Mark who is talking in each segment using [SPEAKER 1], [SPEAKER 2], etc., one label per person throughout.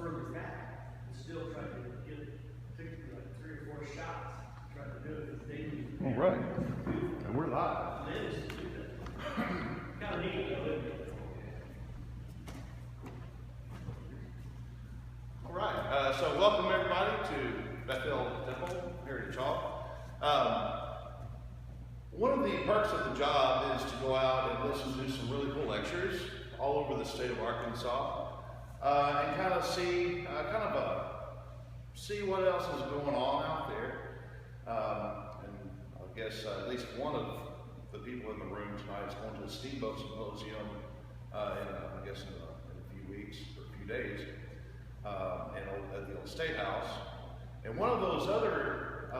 [SPEAKER 1] further back and still tried to get, took like 3 or 4 shots, tried to do it with daily.
[SPEAKER 2] All right. And we're live.
[SPEAKER 1] Managed to do that. Kind of neat, though, isn't it?
[SPEAKER 2] All right. So welcome everybody to Bethel Temple Heritage Hall. One of the perks of the job is to go out and listen to some really cool lectures all over the state of Arkansas, and kind of see, see what else is going on out there. And I guess at least one of the people in the room tonight is going to the Steamboat Symposium in a few weeks or a few days at the old State House. And one of those other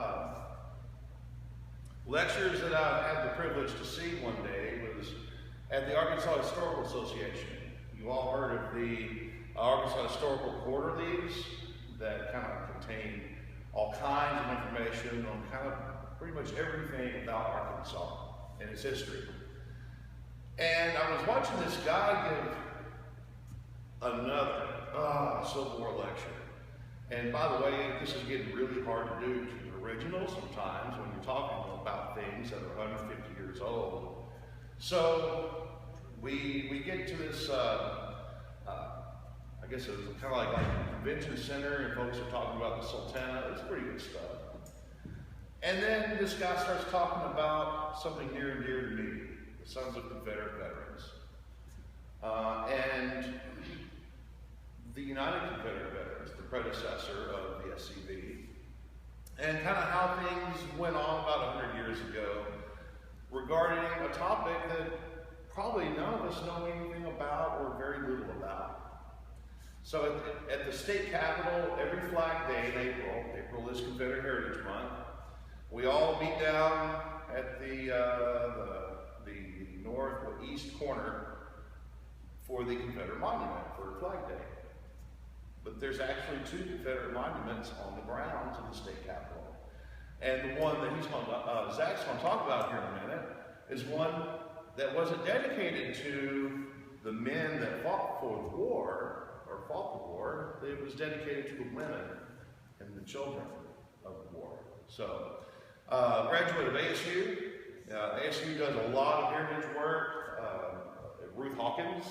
[SPEAKER 2] lectures that I had the privilege to see one day was at the Arkansas Historical Association. You all heard of the Arkansas Historical Quarterlies that kind of contain all kinds of information on kind of pretty much everything about Arkansas and its history. And I was watching this guy give another Civil War lecture. And by the way, this is getting really hard to do to the original sometimes when you're talking about things that are 150 years old. So we get to this, I guess it was kind of like a convention center, and folks are talking about the Sultana. It's pretty good stuff. And then this guy starts talking about something near and dear to me, the Sons of Confederate Veterans. And the United Confederate Veterans, the predecessor of the SCV, and kind of how things went on about 100 years ago regarding a topic that probably none of us know anything about or very little about. So at the state capitol, every Flag Day in April is Confederate Heritage Month, we all meet down at the northeast corner for the Confederate Monument for Flag Day. But there's actually 2 Confederate monuments on the grounds of the state capitol. And the one that Zach's going to talk about here in a minute is one that wasn't dedicated to the men that fought for the war, or fought the war. It was dedicated to the women and the children of the war. So, graduate of ASU. ASU does a lot of heritage work. Ruth Hawkins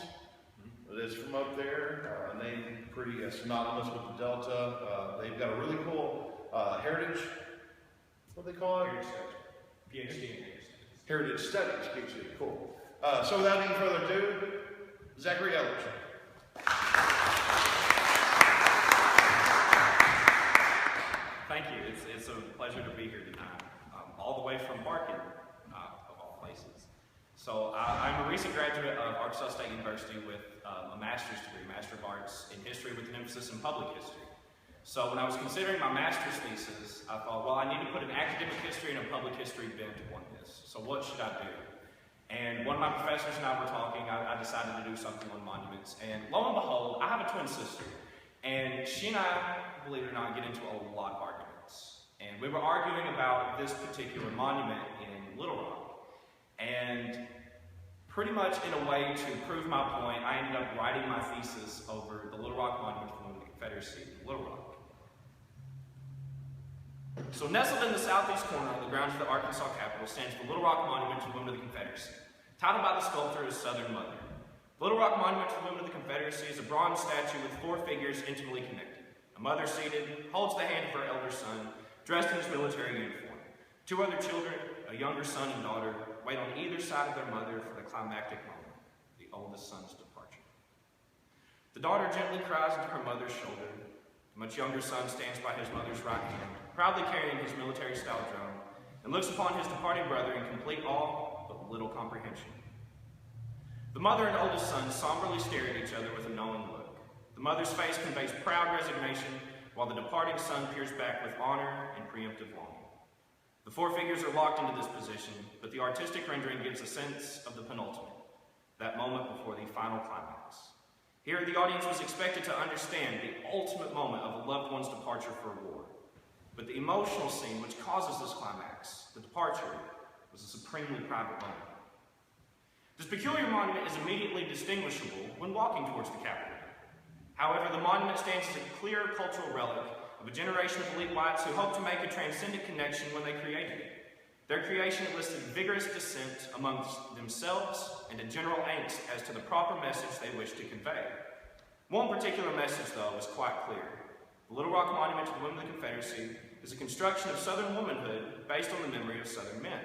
[SPEAKER 2] is from up there, named pretty synonymous with the Delta. They've got a really cool heritage, what do they call it?
[SPEAKER 3] Heritage Studies. PhD in
[SPEAKER 2] Heritage Studies, PhD, cool. So without any further ado, Zachary Elledge.
[SPEAKER 3] Thank you. It's a pleasure to be here tonight, all the way from Barkin, of all places. So I'm a recent graduate of Arkansas State University with a master's degree, Master of Arts in History with an emphasis in public history. So when I was considering my master's thesis, I thought, well, I need to put an academic history and a public history bent on this. So what should I do? And one of my professors and I were talking. I decided to do something on monuments. And lo and behold, I have a twin sister. And she and I, believe it or not, get into a lot of arguments. And we were arguing about this particular monument in Little Rock. And pretty much in a way to prove my point, I ended up writing my thesis over the Little Rock Monument to the Women of the Confederacy in Little Rock. So nestled in the southeast corner on the grounds of the Arkansas Capitol stands the Little Rock Monument to the Women of the Confederacy, titled by the sculptor as Southern Mother. The Little Rock Monument to the Women of the Confederacy is a bronze statue with 4 figures intimately connected. A mother seated, holds the hand of her elder son, dressed in his military uniform. 2 other children, a younger son and daughter, wait on either side of their mother for the climactic moment, the oldest son's departure. The daughter gently cries into her mother's shoulder. The much younger son stands by his mother's right hand, proudly carrying his military-style drum, and looks upon his departing brother in complete awe but little comprehension. The mother and oldest son somberly stare at each other with a knowing look. The mother's face conveys proud resignation, while the departing son peers back with honor and preemptive longing. The 4 figures are locked into this position, but the artistic rendering gives a sense of the penultimate, that moment before the final climax. Here, the audience was expected to understand the ultimate moment of a loved one's departure for war. But the emotional scene which causes this climax, the departure, was a supremely private moment. This peculiar monument is immediately distinguishable when walking towards the Capitol. However, the monument stands as a clear cultural relic of a generation of elite whites who hoped to make a transcendent connection when they created it. Their creation elicited vigorous dissent amongst themselves and a general angst as to the proper message they wished to convey. One particular message, though, was quite clear. The Little Rock Monument to the Women of the Confederacy is a construction of Southern womanhood based on the memory of Southern men.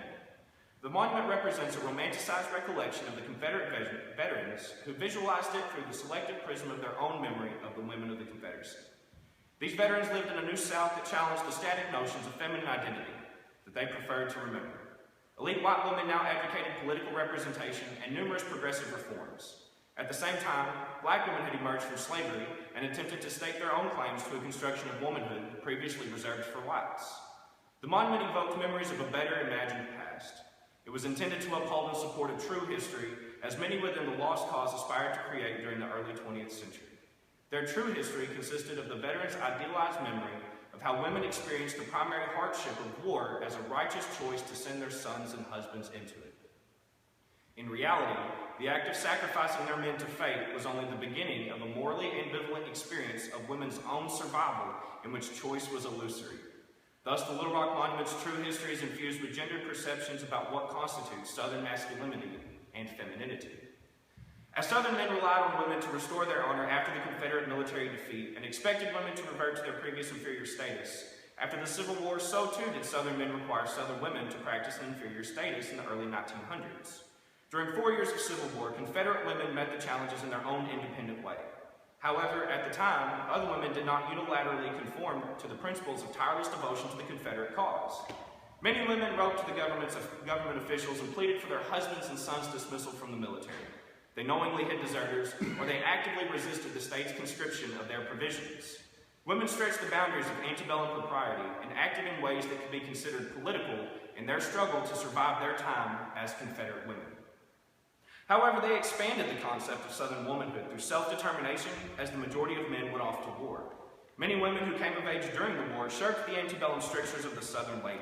[SPEAKER 3] The monument represents a romanticized recollection of the Confederate veterans who visualized it through the selective prism of their own memory of the women of the Confederacy. These veterans lived in a New South that challenged the static notions of feminine identity that they preferred to remember. Elite white women now advocated political representation and numerous progressive reforms. At the same time, black women had emerged from slavery and attempted to stake their own claims to a construction of womanhood previously reserved for whites. The monument evoked memories of a better imagined past. It was intended to uphold and support a true history, as many within the lost cause aspired to create during the early 20th century. Their true history consisted of the veterans' idealized memory of how women experienced the primary hardship of war as a righteous choice to send their sons and husbands into it. In reality, the act of sacrificing their men to fate was only the beginning of a morally ambivalent experience of women's own survival in which choice was illusory. Thus, the Little Rock Monument's true history is infused with gendered perceptions about what constitutes Southern masculinity and femininity. As Southern men relied on women to restore their honor after the Confederate military defeat and expected women to revert to their previous inferior status, after the Civil War, so too did Southern men require Southern women to practice an inferior status in the early 1900s. During 4 years of Civil War, Confederate women met the challenges in their own independent way. However, at the time, other women did not unilaterally conform to the principles of tireless devotion to the Confederate cause. Many women wrote to the government officials and pleaded for their husbands' and sons' dismissal from the military. They knowingly hid deserters, or they actively resisted the state's conscription of their provisions. Women stretched the boundaries of antebellum propriety and acted in ways that could be considered political in their struggle to survive their time as Confederate women. However, they expanded the concept of Southern womanhood through self-determination as the majority of men went off to war. Many women who came of age during the war shirked the antebellum strictures of the Southern lady.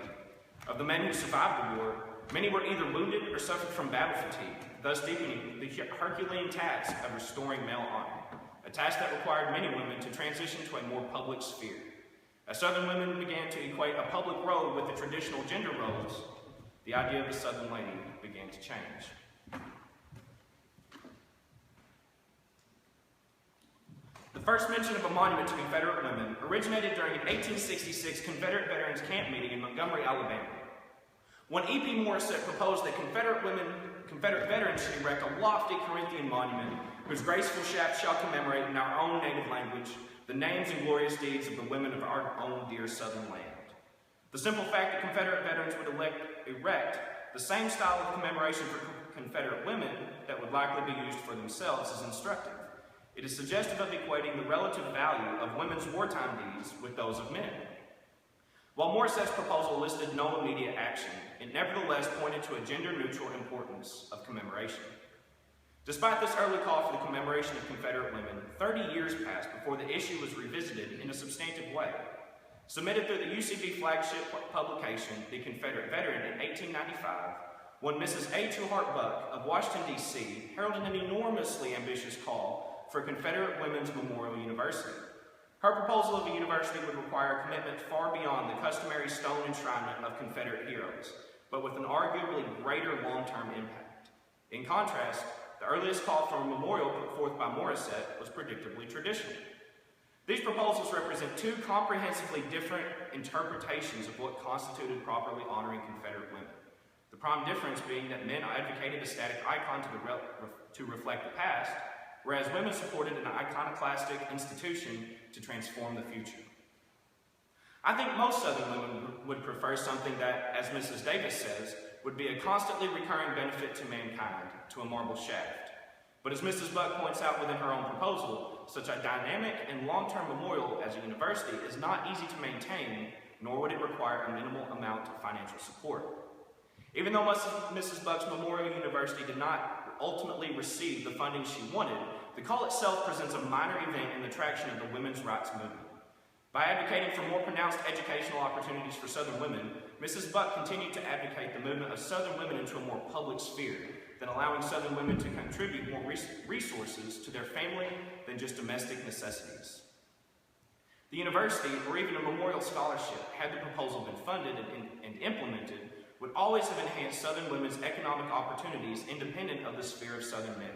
[SPEAKER 3] Of the men who survived the war, many were either wounded or suffered from battle fatigue, thus deepening the Herculean task of restoring male honor, a task that required many women to transition to a more public sphere. As Southern women began to equate a public road with the traditional gender roles, the idea of the Southern lady began to change. The first mention of a monument to Confederate women originated during an 1866 Confederate Veterans Camp meeting in Montgomery, Alabama. When E.P. Morissette proposed that Confederate veterans should erect a lofty Corinthian monument whose graceful shaft shall commemorate in our own native language the names and glorious deeds of the women of our own dear Southern land. The simple fact that Confederate veterans would erect the same style of commemoration for Confederate women that would likely be used for themselves is instructive. It is suggestive of equating the relative value of women's wartime deeds with those of men. While Morissette's proposal listed no immediate action, it nevertheless pointed to a gender-neutral importance of commemoration. Despite this early call for the commemoration of Confederate women, 30 years passed before the issue was revisited in a substantive way. Submitted through the UCB flagship publication, The Confederate Veteran, in 1895, one Mrs. A. Trueheart Buck of Washington, D.C., heralded an enormously ambitious call for Confederate Women's Memorial University. Her proposal of a university would require a commitment far beyond the customary stone enshrinement of Confederate heroes, but with an arguably greater long-term impact. In contrast, the earliest call for a memorial put forth by Morissette was predictably traditional. These proposals represent two comprehensively different interpretations of what constituted properly honoring Confederate women. The prime difference being that men advocated a static icon to reflect the past, whereas women supported an iconoclastic institution to transform the future. I think most Southern women would prefer something that, as Mrs. Davis says, would be a constantly recurring benefit to mankind, to a marble shaft. But as Mrs. Buck points out within her own proposal, such a dynamic and long-term memorial as a university is not easy to maintain, nor would it require a minimal amount of financial support. Even though Mrs. Buck's Memorial University did not ultimately receive the funding she wanted, the call itself presents a minor event in the traction of the women's rights movement. By advocating for more pronounced educational opportunities for Southern women, Mrs. Buck continued to advocate the movement of Southern women into a more public sphere, than allowing Southern women to contribute more resources to their family than just domestic necessities. The university, or even a memorial scholarship, had the proposal been funded and implemented, would always have enhanced Southern women's economic opportunities independent of the sphere of Southern men.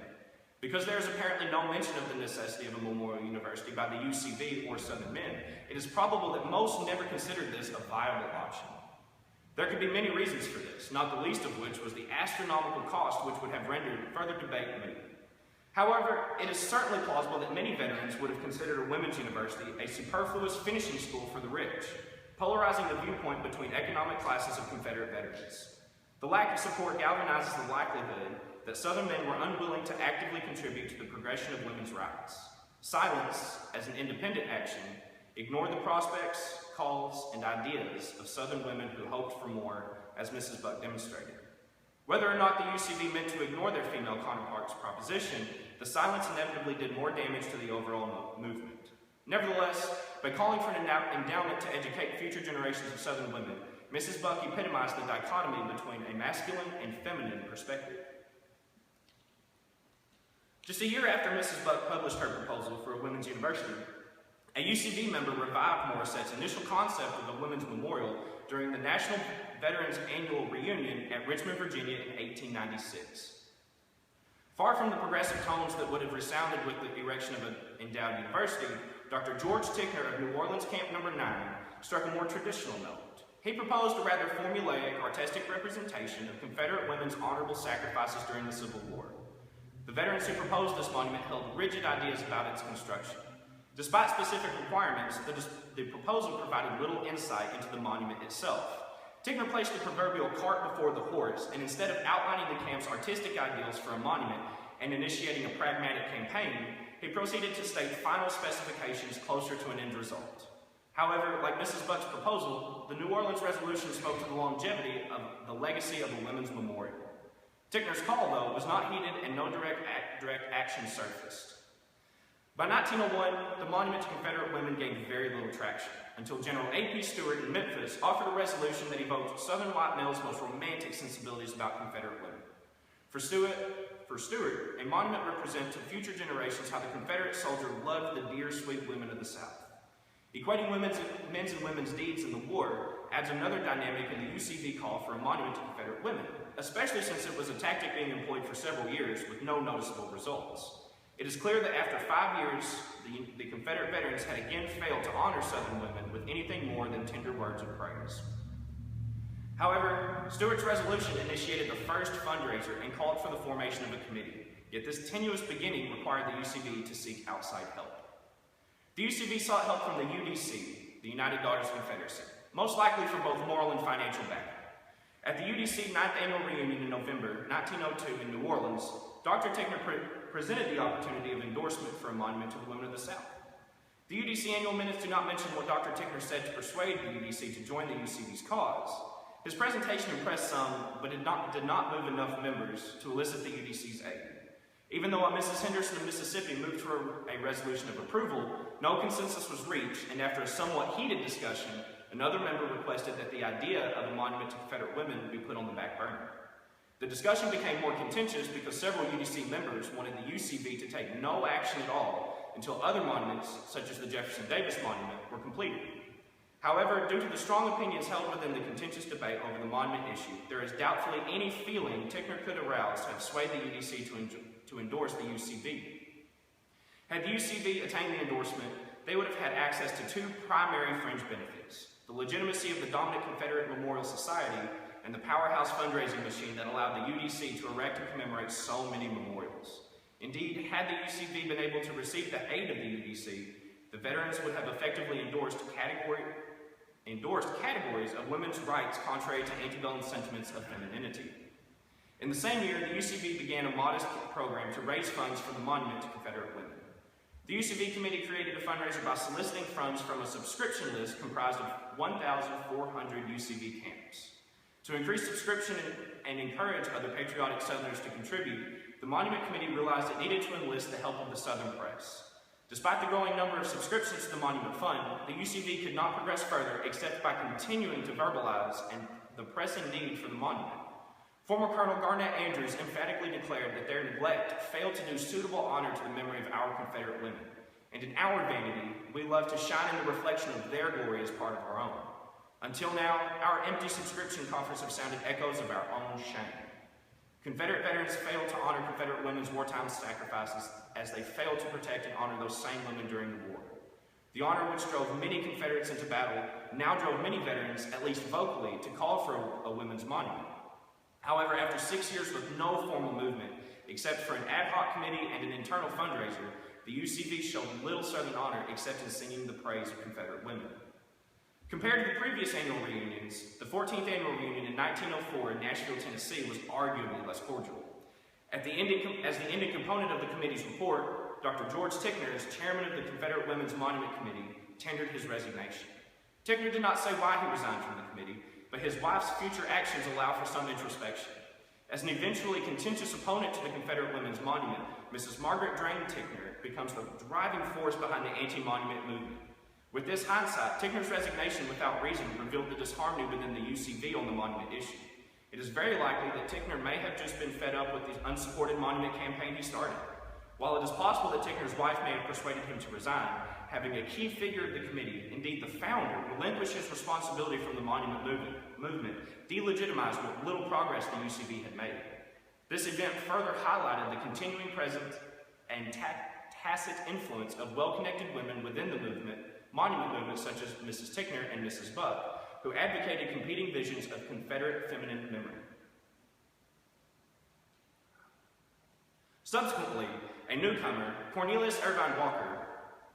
[SPEAKER 3] Because there is apparently no mention of the necessity of a memorial university by the UCV or Southern men, it is probable that most never considered this a viable option. There could be many reasons for this, not the least of which was the astronomical cost which would have rendered further debate moot. However, it is certainly plausible that many veterans would have considered a women's university a superfluous finishing school for the rich, polarizing the viewpoint between economic classes of Confederate veterans. The lack of support galvanizes the likelihood that Southern men were unwilling to actively contribute to the progression of women's rights. Silence, as an independent action, ignored the prospects, calls, and ideas of Southern women who hoped for more, as Mrs. Buck demonstrated. Whether or not the UCV meant to ignore their female counterparts' proposition, the silence inevitably did more damage to the overall movement. Nevertheless, by calling for an endowment to educate future generations of Southern women, Mrs. Buck epitomized the dichotomy between a masculine and feminine perspective. Just a year after Mrs. Buck published her proposal for a women's university, a UCV member revived Morissette's initial concept of a women's memorial during the National Veterans Annual Reunion at Richmond, Virginia in 1896. Far from the progressive tones that would have resounded with the erection of an endowed university, Dr. George Tickner of New Orleans Camp No. 9 struck a more traditional note. He proposed a rather formulaic, artistic representation of Confederate women's honorable sacrifices during the Civil War. The veterans who proposed this monument held rigid ideas about its construction. Despite specific requirements, the proposal provided little insight into the monument itself. Tickner placed the proverbial cart before the horse, and instead of outlining the camp's artistic ideals for a monument and initiating a pragmatic campaign, he proceeded to state final specifications closer to an end result. However, like Mrs. Buck's proposal, the New Orleans resolution spoke to the longevity of the legacy of a women's memorial. Tickner's call, though, was not heeded and no direct action surfaced. By 1901, the monument to Confederate women gained very little traction, until General A.P. Stewart in Memphis offered a resolution that evoked Southern white males' most romantic sensibilities about Confederate women. For Stewart, a monument represented to future generations how the Confederate soldier loved the dear, sweet women of the South. Equating men's and women's deeds in the war adds another dynamic in the UCV call for a monument to Confederate women, especially since it was a tactic being employed for several years with no noticeable results. It is clear that after 5 years, the Confederate veterans had again failed to honor Southern women with anything more than tender words of praise. However, Stewart's resolution initiated the first fundraiser and called for the formation of a committee, yet this tenuous beginning required the UCV to seek outside help. The UCV sought help from the UDC, the United Daughters Confederacy, most likely for both moral and financial backing. At the UDC 9th Annual Reunion in November 1902 in New Orleans, Dr. Tickner presented the opportunity of endorsement for a monument to the women of the South. The UDC annual minutes do not mention what Dr. Tickner said to persuade the UDC to join the UCV's cause. His presentation impressed some, but did not move enough members to elicit the UDC's aid. Even though Mrs. Henderson of Mississippi moved for a resolution of approval, no consensus was reached, and after a somewhat heated discussion, another member requested that the idea of a monument to Confederate women be put on the back burner. The discussion became more contentious because several UDC members wanted the UCV to take no action at all until other monuments, such as the Jefferson Davis Monument, were completed. However, due to the strong opinions held within the contentious debate over the monument issue, there is doubtfully any feeling Tickner could arouse to have swayed the UDC to endorse the UCV. Had the UCV attained the endorsement, they would have had access to two primary fringe benefits: the legitimacy of the dominant Confederate Memorial Society and the powerhouse fundraising machine that allowed the UDC to erect and commemorate so many memorials. Indeed, had the UCV been able to receive the aid of the UDC, the veterans would have effectively endorsed categories of women's rights contrary to antebellum sentiments of femininity. In the same year, the UCV began a modest program to raise funds for the monument to Confederate women. The UCV committee created a fundraiser by soliciting funds from a subscription list comprised of 1,400 UCV camps. To increase subscription and encourage other patriotic Southerners to contribute, the Monument Committee realized it needed to enlist the help of the Southern press. Despite the growing number of subscriptions to the Monument Fund, the UCV could not progress further except by continuing to verbalize the pressing need for the monument. Former Colonel Garnett Andrews emphatically declared that their neglect failed to do suitable honor to the memory of our Confederate women, and in our vanity, we love to shine in the reflection of their glory as part of our own. Until now, our empty subscription coffers have sounded echoes of our own shame. Confederate veterans failed to honor Confederate women's wartime sacrifices as they failed to protect and honor those same women during the war. The honor which drove many Confederates into battle now drove many veterans, at least vocally, to call for a women's monument. However, after 6 years with no formal movement, except for an ad hoc committee and an internal fundraiser, the UCV showed little Southern honor except in singing the praise of Confederate women. Compared to the previous annual reunions, the 14th annual reunion in 1904 in Nashville, Tennessee was arguably less cordial. As the ending component of the committee's report, Dr. George Tickner, as chairman of the Confederate Women's Monument Committee, tendered his resignation. Tickner did not say why he resigned from the committee, but his wife's future actions allow for some introspection. As an eventually contentious opponent to the Confederate Women's Monument, Mrs. Margaret Drain Tickner becomes the driving force behind the anti-monument movement. With this hindsight, Tickner's resignation without reason revealed the disharmony within the UCV on the monument issue. It is very likely that Tickner may have just been fed up with the unsupported monument campaign he started. While it is possible that Tickner's wife may have persuaded him to resign, having a key figure of the committee, indeed the founder, relinquish his responsibility from the monument movement delegitimized what little progress the UCV had made. This event further highlighted the continuing presence and tacit influence of well-connected women within the monument movement such as Mrs. Tickner and Mrs. Buck, who advocated competing visions of Confederate feminine memory. Subsequently, a newcomer, Cornelius Irvine Walker,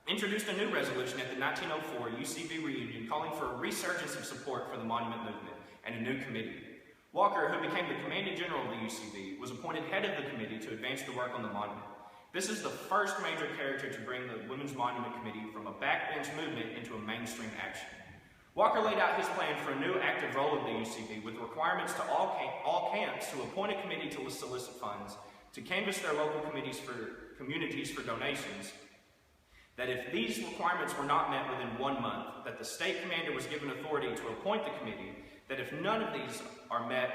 [SPEAKER 3] introduced a new resolution at the 1904 UCV reunion calling for a resurgence of support for the monument movement and a new committee. Walker, who became the commanding general of the UCV, was appointed head of the committee to advance the work on the monument. This is the first major character to bring the Women's Monument Committee from a backbench movement into a mainstream action. Walker laid out his plan for a new active role of the UCV with requirements to all camps to appoint a committee to solicit funds, to canvass their local communities for donations, that if these requirements were not met within 1 month, that the state commander was given authority to appoint the committee, that if none of these are met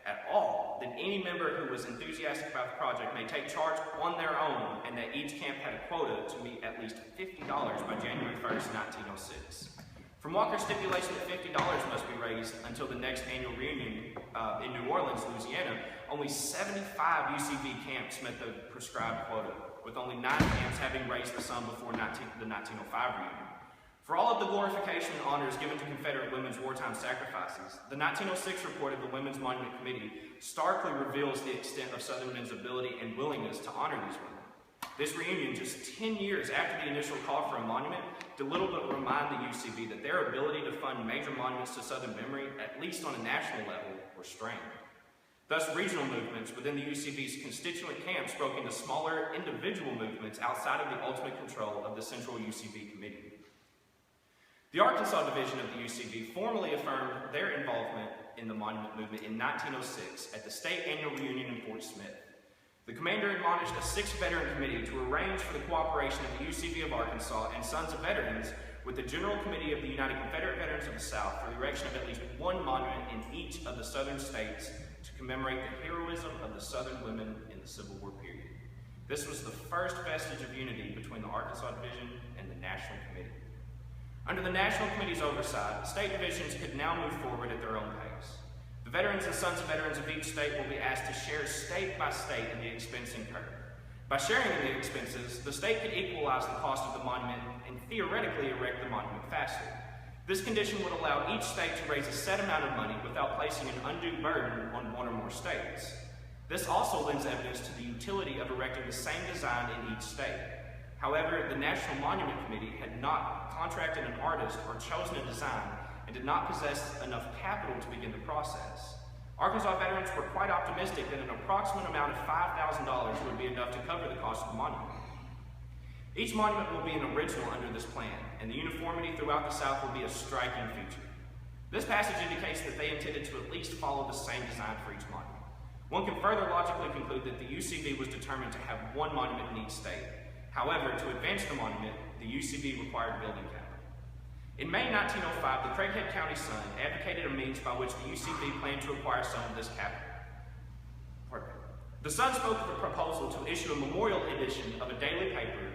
[SPEAKER 3] at all, then any member who was enthusiastic about the project may take charge on their own, and that each camp had a quota to meet at least $50 by January 1st, 1906. From Walker's stipulation that $50 must be raised until the next annual reunion in New Orleans, Louisiana, only 75 UCV camps met the prescribed quota, with only 9 camps having raised the sum before the 1905 reunion. For all of the glorification and honors given to Confederate women's wartime sacrifices, the 1906 report of the Women's Monument Committee starkly reveals the extent of Southern men's ability and willingness to honor these women. This reunion, just 10 years after the initial call for a monument, did little but remind the UCV that their ability to fund major monuments to Southern memory, at least on a national level, were strained. Thus, regional movements within the UCV's constituent camps broke into smaller individual movements outside of the ultimate control of the central UCV committee. The Arkansas division of the UCV formally affirmed their involvement in the monument movement in 1906 at the state annual reunion in Fort Smith. The commander admonished a 6th veteran committee to arrange for the cooperation of the UCV of Arkansas and Sons of Veterans with the General Committee of the United Confederate Veterans of the South for the erection of at least 1 monument in each of the southern states to commemorate the heroism of the Southern women in the Civil War period. This was the first vestige of unity between the Arkansas division and the National Committee. Under the National Committee's oversight, state divisions could now move forward at their own pace. The veterans and Sons of Veterans of each state will be asked to share state by state in the expense incurred. By sharing in the expenses, the state could equalize the cost of the monument and theoretically erect the monument faster. This condition would allow each state to raise a set amount of money without placing an undue burden on one or more states. This also lends evidence to the utility of erecting the same design in each state. However, the National Monument Committee had not contracted an artist or chosen a design and did not possess enough capital to begin the process. Arkansas veterans were quite optimistic that an approximate amount of $5,000 would be enough to cover the cost of the monument. Each monument will be an original under this plan, and the uniformity throughout the South will be a striking feature. This passage indicates that they intended to at least follow the same design for each monument. One can further logically conclude that the UCV was determined to have 1 monument in each state. However, to advance the monument, the UCV required building capital. In May 1905, the Craighead County Sun advocated a means by which the UCV planned to acquire some of this capital. The Sun spoke of a proposal to issue a memorial edition of a daily paper,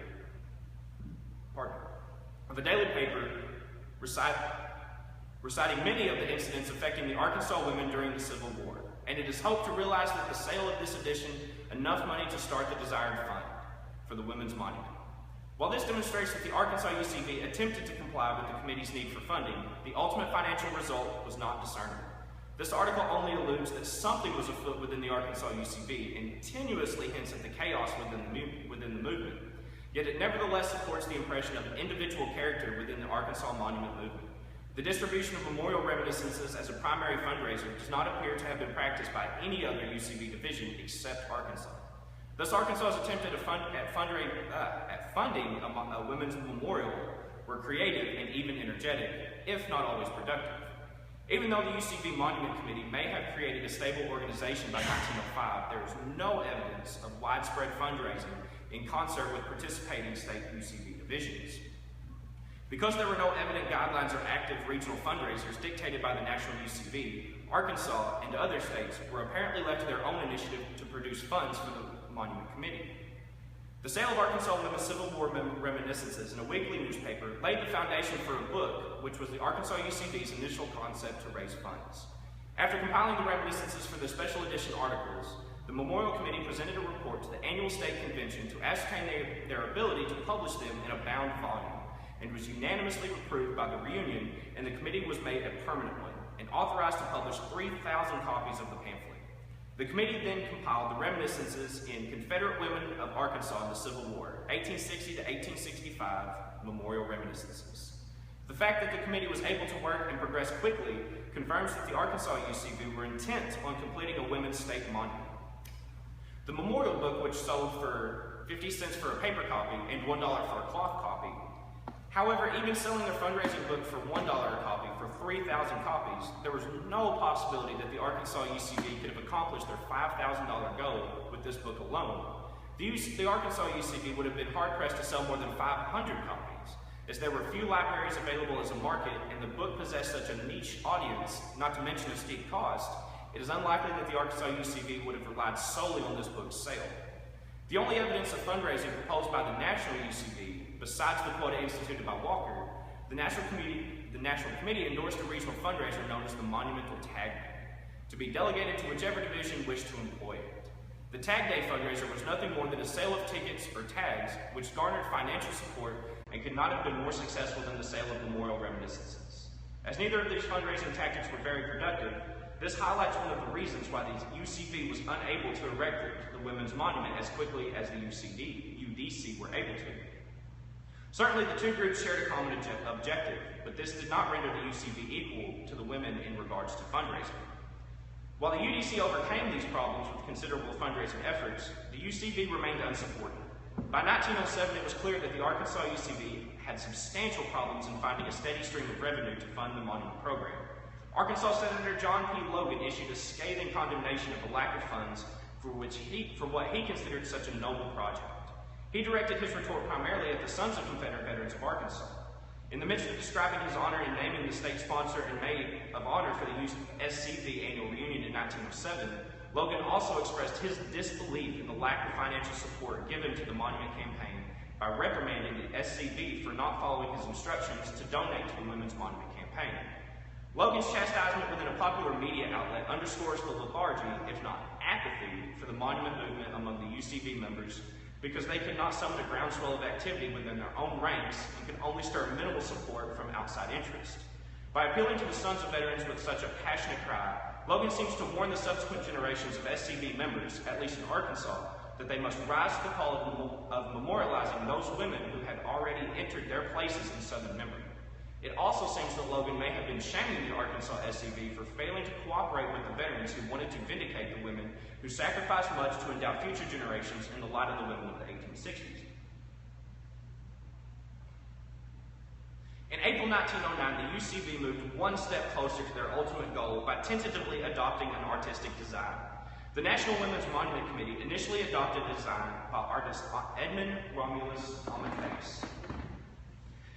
[SPEAKER 3] reciting many of the incidents affecting the Arkansas women during the Civil War, and it is hoped to realize that the sale of this edition enough money to start the desired fund for the Women's Monument. While this demonstrates that the Arkansas UCV attempted to comply with the committee's need for funding, the ultimate financial result was not discernible. This article only alludes that something was afoot within the Arkansas UCV and tenuously hints at the chaos within the movement. Yet it nevertheless supports the impression of an individual character within the Arkansas Monument movement. The distribution of memorial reminiscences as a primary fundraiser does not appear to have been practiced by any other UCV division except Arkansas. Thus, Arkansas's attempt at funding a women's memorial were creative and even energetic, if not always productive. Even though the UCV Monument Committee may have created a stable organization by 1905, there is no evidence of widespread fundraising in concert with participating state UCV divisions. Because there were no evident guidelines or active regional fundraisers dictated by the National UCV, Arkansas and other states were apparently left to their own initiative to produce funds for the Monument Committee. The sale of Arkansas Women's Civil War reminiscences in a weekly newspaper laid the foundation for a book, which was the Arkansas UCV's initial concept to raise funds. After compiling the reminiscences for the special edition articles, the Memorial Committee presented a report to the annual state convention to ascertain their ability to publish them in a bound volume, and was unanimously approved by the reunion, and the committee was made a permanent one, and authorized to publish 3,000 copies of the pamphlet. The committee then compiled the reminiscences in Confederate Women of Arkansas in the Civil War, 1860 to 1865 Memorial Reminiscences. The fact that the committee was able to work and progress quickly confirms that the Arkansas UCV were intent on completing a women's state monument. The memorial book, which sold for 50 cents for a paper copy and $1 for a cloth copy, however, even selling their fundraising book for $1 a copy for 3,000 copies, there was no possibility that the Arkansas UCV could have accomplished their $5,000 goal with this book alone. The Arkansas UCV would have been hard-pressed to sell more than 500 copies, as there were few libraries available as a market, and the book possessed such a niche audience, not to mention a steep cost. It is unlikely that the Arkansas UCV would have relied solely on this book's sale. The only evidence of fundraising proposed by the National UCV, besides the quota instituted by Walker, the National Committee endorsed a regional fundraiser known as the Monumental Tag Day, to be delegated to whichever division wished to employ it. The Tag Day fundraiser was nothing more than a sale of tickets or tags, which garnered financial support and could not have been more successful than the sale of memorial reminiscences. As neither of these fundraising tactics were very productive, this highlights one of the reasons why the UCV was unable to erect the Women's Monument as quickly as the UDC were able to. Certainly the two groups shared a common objective, but this did not render the UCV equal to the women in regards to fundraising. While the UDC overcame these problems with considerable fundraising efforts, the UCV remained unsupported. By 1907, it was clear that the Arkansas UCV had substantial problems in finding a steady stream of revenue to fund the monument program. Arkansas Senator John P. Logan issued a scathing condemnation of the lack of funds for what he considered such a noble project. He directed his retort primarily at the Sons of Confederate Veterans of Arkansas. In the midst of describing his honor in naming the state sponsor and maid of honor for the SCV annual reunion in 1907, Logan also expressed his disbelief in the lack of financial support given to the monument campaign by reprimanding the SCV for not following his instructions to donate to the Women's Monument campaign. Logan's chastisement within a popular media outlet underscores the lethargy, if not apathy, for the monument movement among the UCV members, because they could not summon a groundswell of activity within their own ranks and could only stir minimal support from outside interest. By appealing to the Sons of Veterans with such a passionate cry, Logan seems to warn the subsequent generations of SCV members, at least in Arkansas, that they must rise to the call of memorializing those women who had already entered their places in Southern memory. It also seems that Logan may have been shaming the Arkansas SCV for failing to cooperate with the veterans who wanted to vindicate the women who sacrificed much to endow future generations in the light of the women of the 1860s. In April 1909, the UCV moved one step closer to their ultimate goal by tentatively adopting an artistic design. The National Women's Monument Committee initially adopted a design by artist Edmund Romulus Amadeus.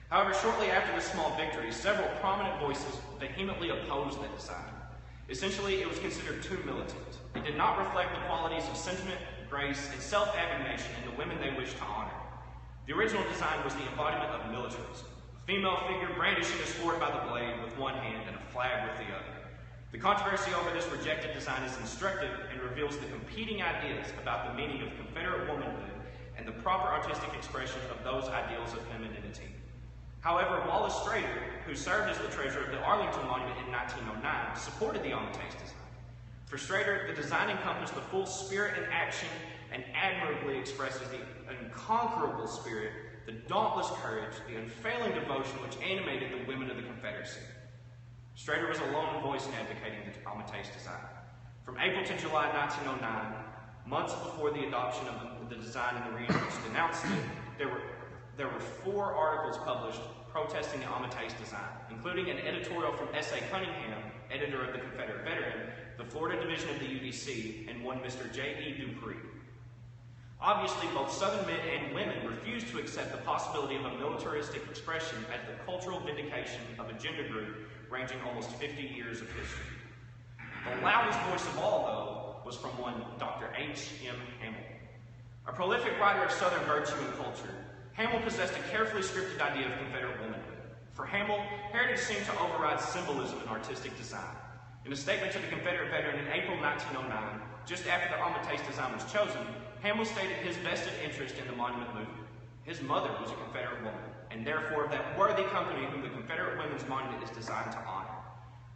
[SPEAKER 3] However, shortly after this small victory, several prominent voices vehemently opposed the design. Essentially, it was considered too militant. It did not reflect the qualities of sentiment, grace, and self-abnegation in the women they wished to honor. The original design was the embodiment of militarism. A female figure brandishing a sword by the blade with one hand and a flag with the other. The controversy over this rejected design is instructive and reveals the competing ideas about the meaning of Confederate womanhood and the proper artistic expression of those ideals of femininity. However, Wallace Strader, who served as the treasurer of the Arlington Monument in 1909, supported the Amatae's design. For Strader, the design encompassed the full spirit and action and admirably expresses the unconquerable spirit, the dauntless courage, the unfailing devotion which animated the women of the Confederacy. Strader was a lone voice in advocating the Amatae's design. From April to July 1909, months before the adoption of the design in the region which denounced it, there were 4 articles published protesting the Amatae's design, including an editorial from S.A. Cunningham, editor of the Confederate Veteran, the Florida Division of the UDC, and one Mr. J.E. Dupree. Obviously, both Southern men and women refused to accept the possibility of a militaristic expression as the cultural vindication of a gender group ranging almost 50 years of history. The loudest voice of all, though, was from one Dr. H.M. Hamel. A prolific writer of Southern virtue and culture, Hamel possessed a carefully scripted idea of Confederate womanhood. For Hamel, heritage seemed to override symbolism in artistic design. In a statement to the Confederate Veteran in April 1909, just after the Amatae's design was chosen, Hamel stated his vested interest in the monument movement. His mother was a Confederate woman, and therefore of that worthy company whom the Confederate Women's Monument is designed to honor.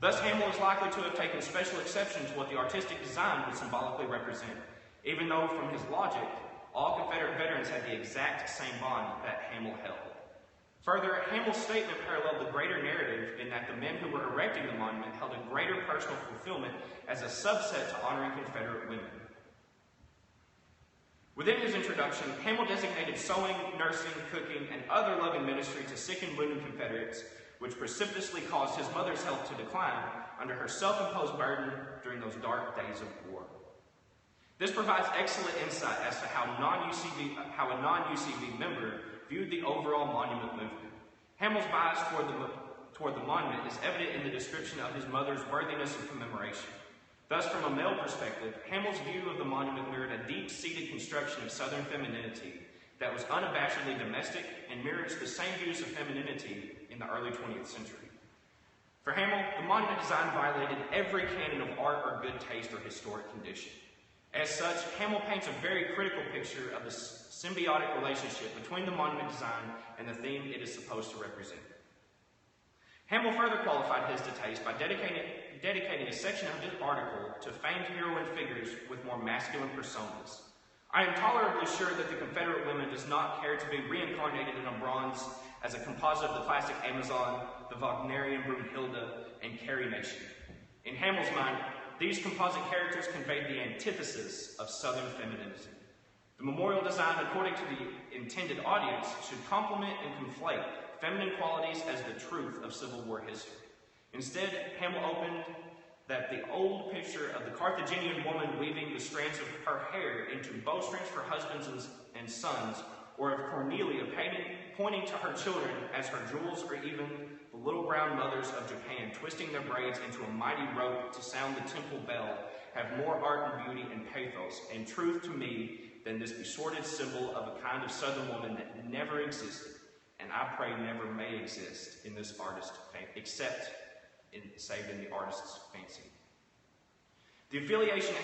[SPEAKER 3] Thus, Hamel is likely to have taken special exception to what the artistic design would symbolically represent, even though, from his logic, all Confederate veterans had the exact same bond that Hamel held. Further, Hamel's statement paralleled the greater narrative in that the men who were erecting the monument held a greater personal fulfillment as a subset to honoring Confederate women. Within his introduction, Hamel designated sewing, nursing, cooking, and other loving ministry to sick and wounded Confederates, which precipitously caused his mother's health to decline under her self-imposed burden during those dark days of war. This provides excellent insight as to how a non-UCV member viewed the overall monument movement. Hamel's bias toward the monument is evident in the description of his mother's worthiness of commemoration. Thus, from a male perspective, Hamel's view of the monument mirrored a deep-seated construction of Southern femininity that was unabashedly domestic and mirrors the same views of femininity in the early 20th century. For Hamel, the monument design violated every canon of art or good taste or historic condition. As such, Hamel paints a very critical picture of the symbiotic relationship between the monument design and the theme it is supposed to represent. Hamel further qualified his taste by dedicating a section of his article to famed heroine figures with more masculine personas. I am tolerably sure that the Confederate women does not care to be reincarnated in a bronze as a composite of the classic Amazon, the Wagnerian Brunhilde, and Carrie Nation. In Hamel's mind, these composite characters conveyed the antithesis of Southern femininity. The memorial design, according to the intended audience, should complement and conflate feminine qualities as the truth of Civil War history. Instead, Hamel opened that the old picture of the Carthaginian woman weaving the strands of her hair into bowstrings for husbands and sons, or of Cornelia pointing to her children as her jewels, or even the little brown mothers of Japan twisting their braids into a mighty rope to sound the temple bell, have more art and beauty and pathos and truth to me than this besorded symbol of a kind of Southern woman that never existed, and I pray never may exist in this artist, except save in the artist's fancy. The affiliation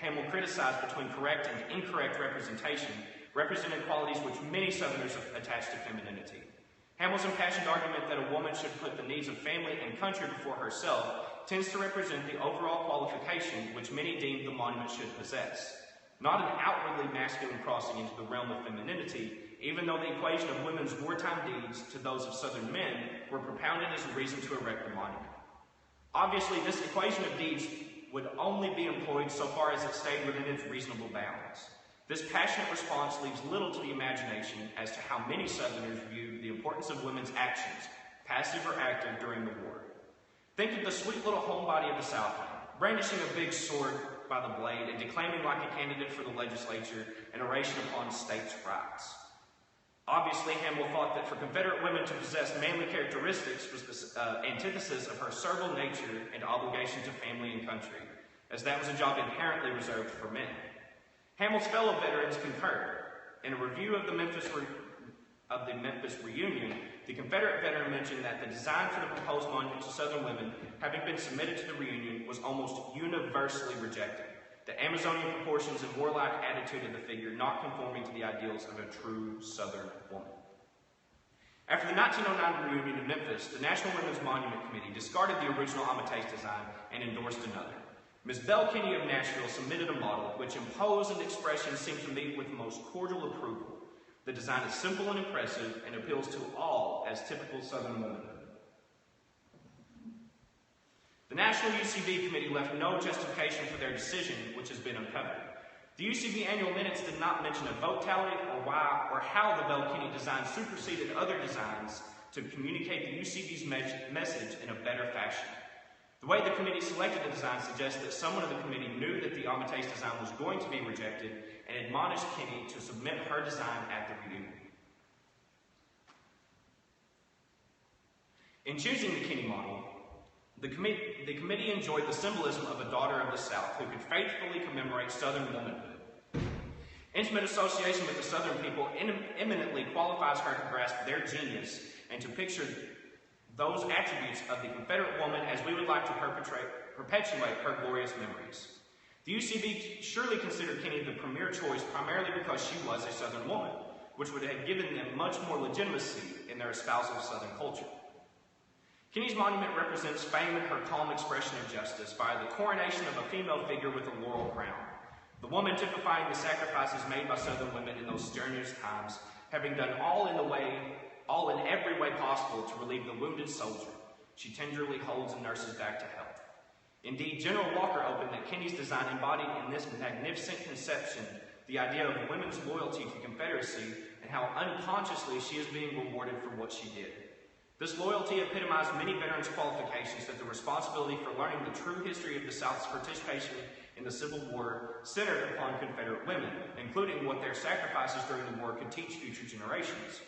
[SPEAKER 3] Hamel criticized between correct and incorrect representation represented qualities which many Southerners attached to femininity. Hamel's impassioned argument that a woman should put the needs of family and country before herself tends to represent the overall qualification which many deemed the monument should possess. Not an outwardly masculine crossing into the realm of femininity, even though the equation of women's wartime deeds to those of Southern men were propounded as a reason to erect the monument. Obviously, this equation of deeds would only be employed so far as it stayed within its reasonable bounds. This passionate response leaves little to the imagination as to how many Southerners viewed the importance of women's actions, passive or active, during the war. Think of the sweet little homebody of the Southland, brandishing a big sword by the blade and declaiming like a candidate for the legislature an oration upon states' rights. Obviously, Hamill thought that for Confederate women to possess manly characteristics was the antithesis of her servile nature and obligation to family and country, as that was a job inherently reserved for men. Hamill's fellow veterans concurred. In a review of the Memphis reunion, the Confederate veteran mentioned that the design for the proposed monument to Southern women, having been submitted to the reunion, was almost universally rejected. The Amazonian proportions and warlike attitude of the figure not conforming to the ideals of a true Southern woman. After the 1909 reunion in Memphis, the National Women's Monument Committee discarded the original Amate's design and endorsed another. Ms. Belle Kinney of Nashville submitted a model which in pose and expression seemed to meet with the most cordial approval. The design is simple and impressive and appeals to all as typical Southern womanhood. The National UCB Committee left no justification for their decision, which has been uncovered. The UCB annual minutes did not mention a vote tally or why or how the Belle Kinney design superseded other designs to communicate the UCB's message in a better fashion. The way the committee selected the design suggests that someone of the committee knew that the Amate's design was going to be rejected and admonished Kinney to submit her design at the reunion. In choosing the Kinney model, the committee enjoyed the symbolism of a daughter of the South who could faithfully commemorate Southern womanhood. Intimate association with the Southern people eminently qualifies her to grasp their genius and to picture those attributes of the Confederate woman as we would like to perpetuate her glorious memories. The UCB surely considered Kinney the premier choice primarily because she was a Southern woman, which would have given them much more legitimacy in their espousal of Southern culture. Kinney's monument represents fame and her calm expression of justice by the coronation of a female figure with a laurel crown. The woman typifying the sacrifices made by Southern women in those strenuous times, having done all in every way possible to relieve the wounded soldier. She tenderly holds and nurses back to health. Indeed, General Walker opened that Kinney's design embodied in this magnificent conception the idea of women's loyalty to Confederacy and how unconsciously she is being rewarded for what she did. This loyalty epitomized many veterans' qualifications that the responsibility for learning the true history of the South's participation in the Civil War centered upon Confederate women, including what their sacrifices during the war could teach future generations.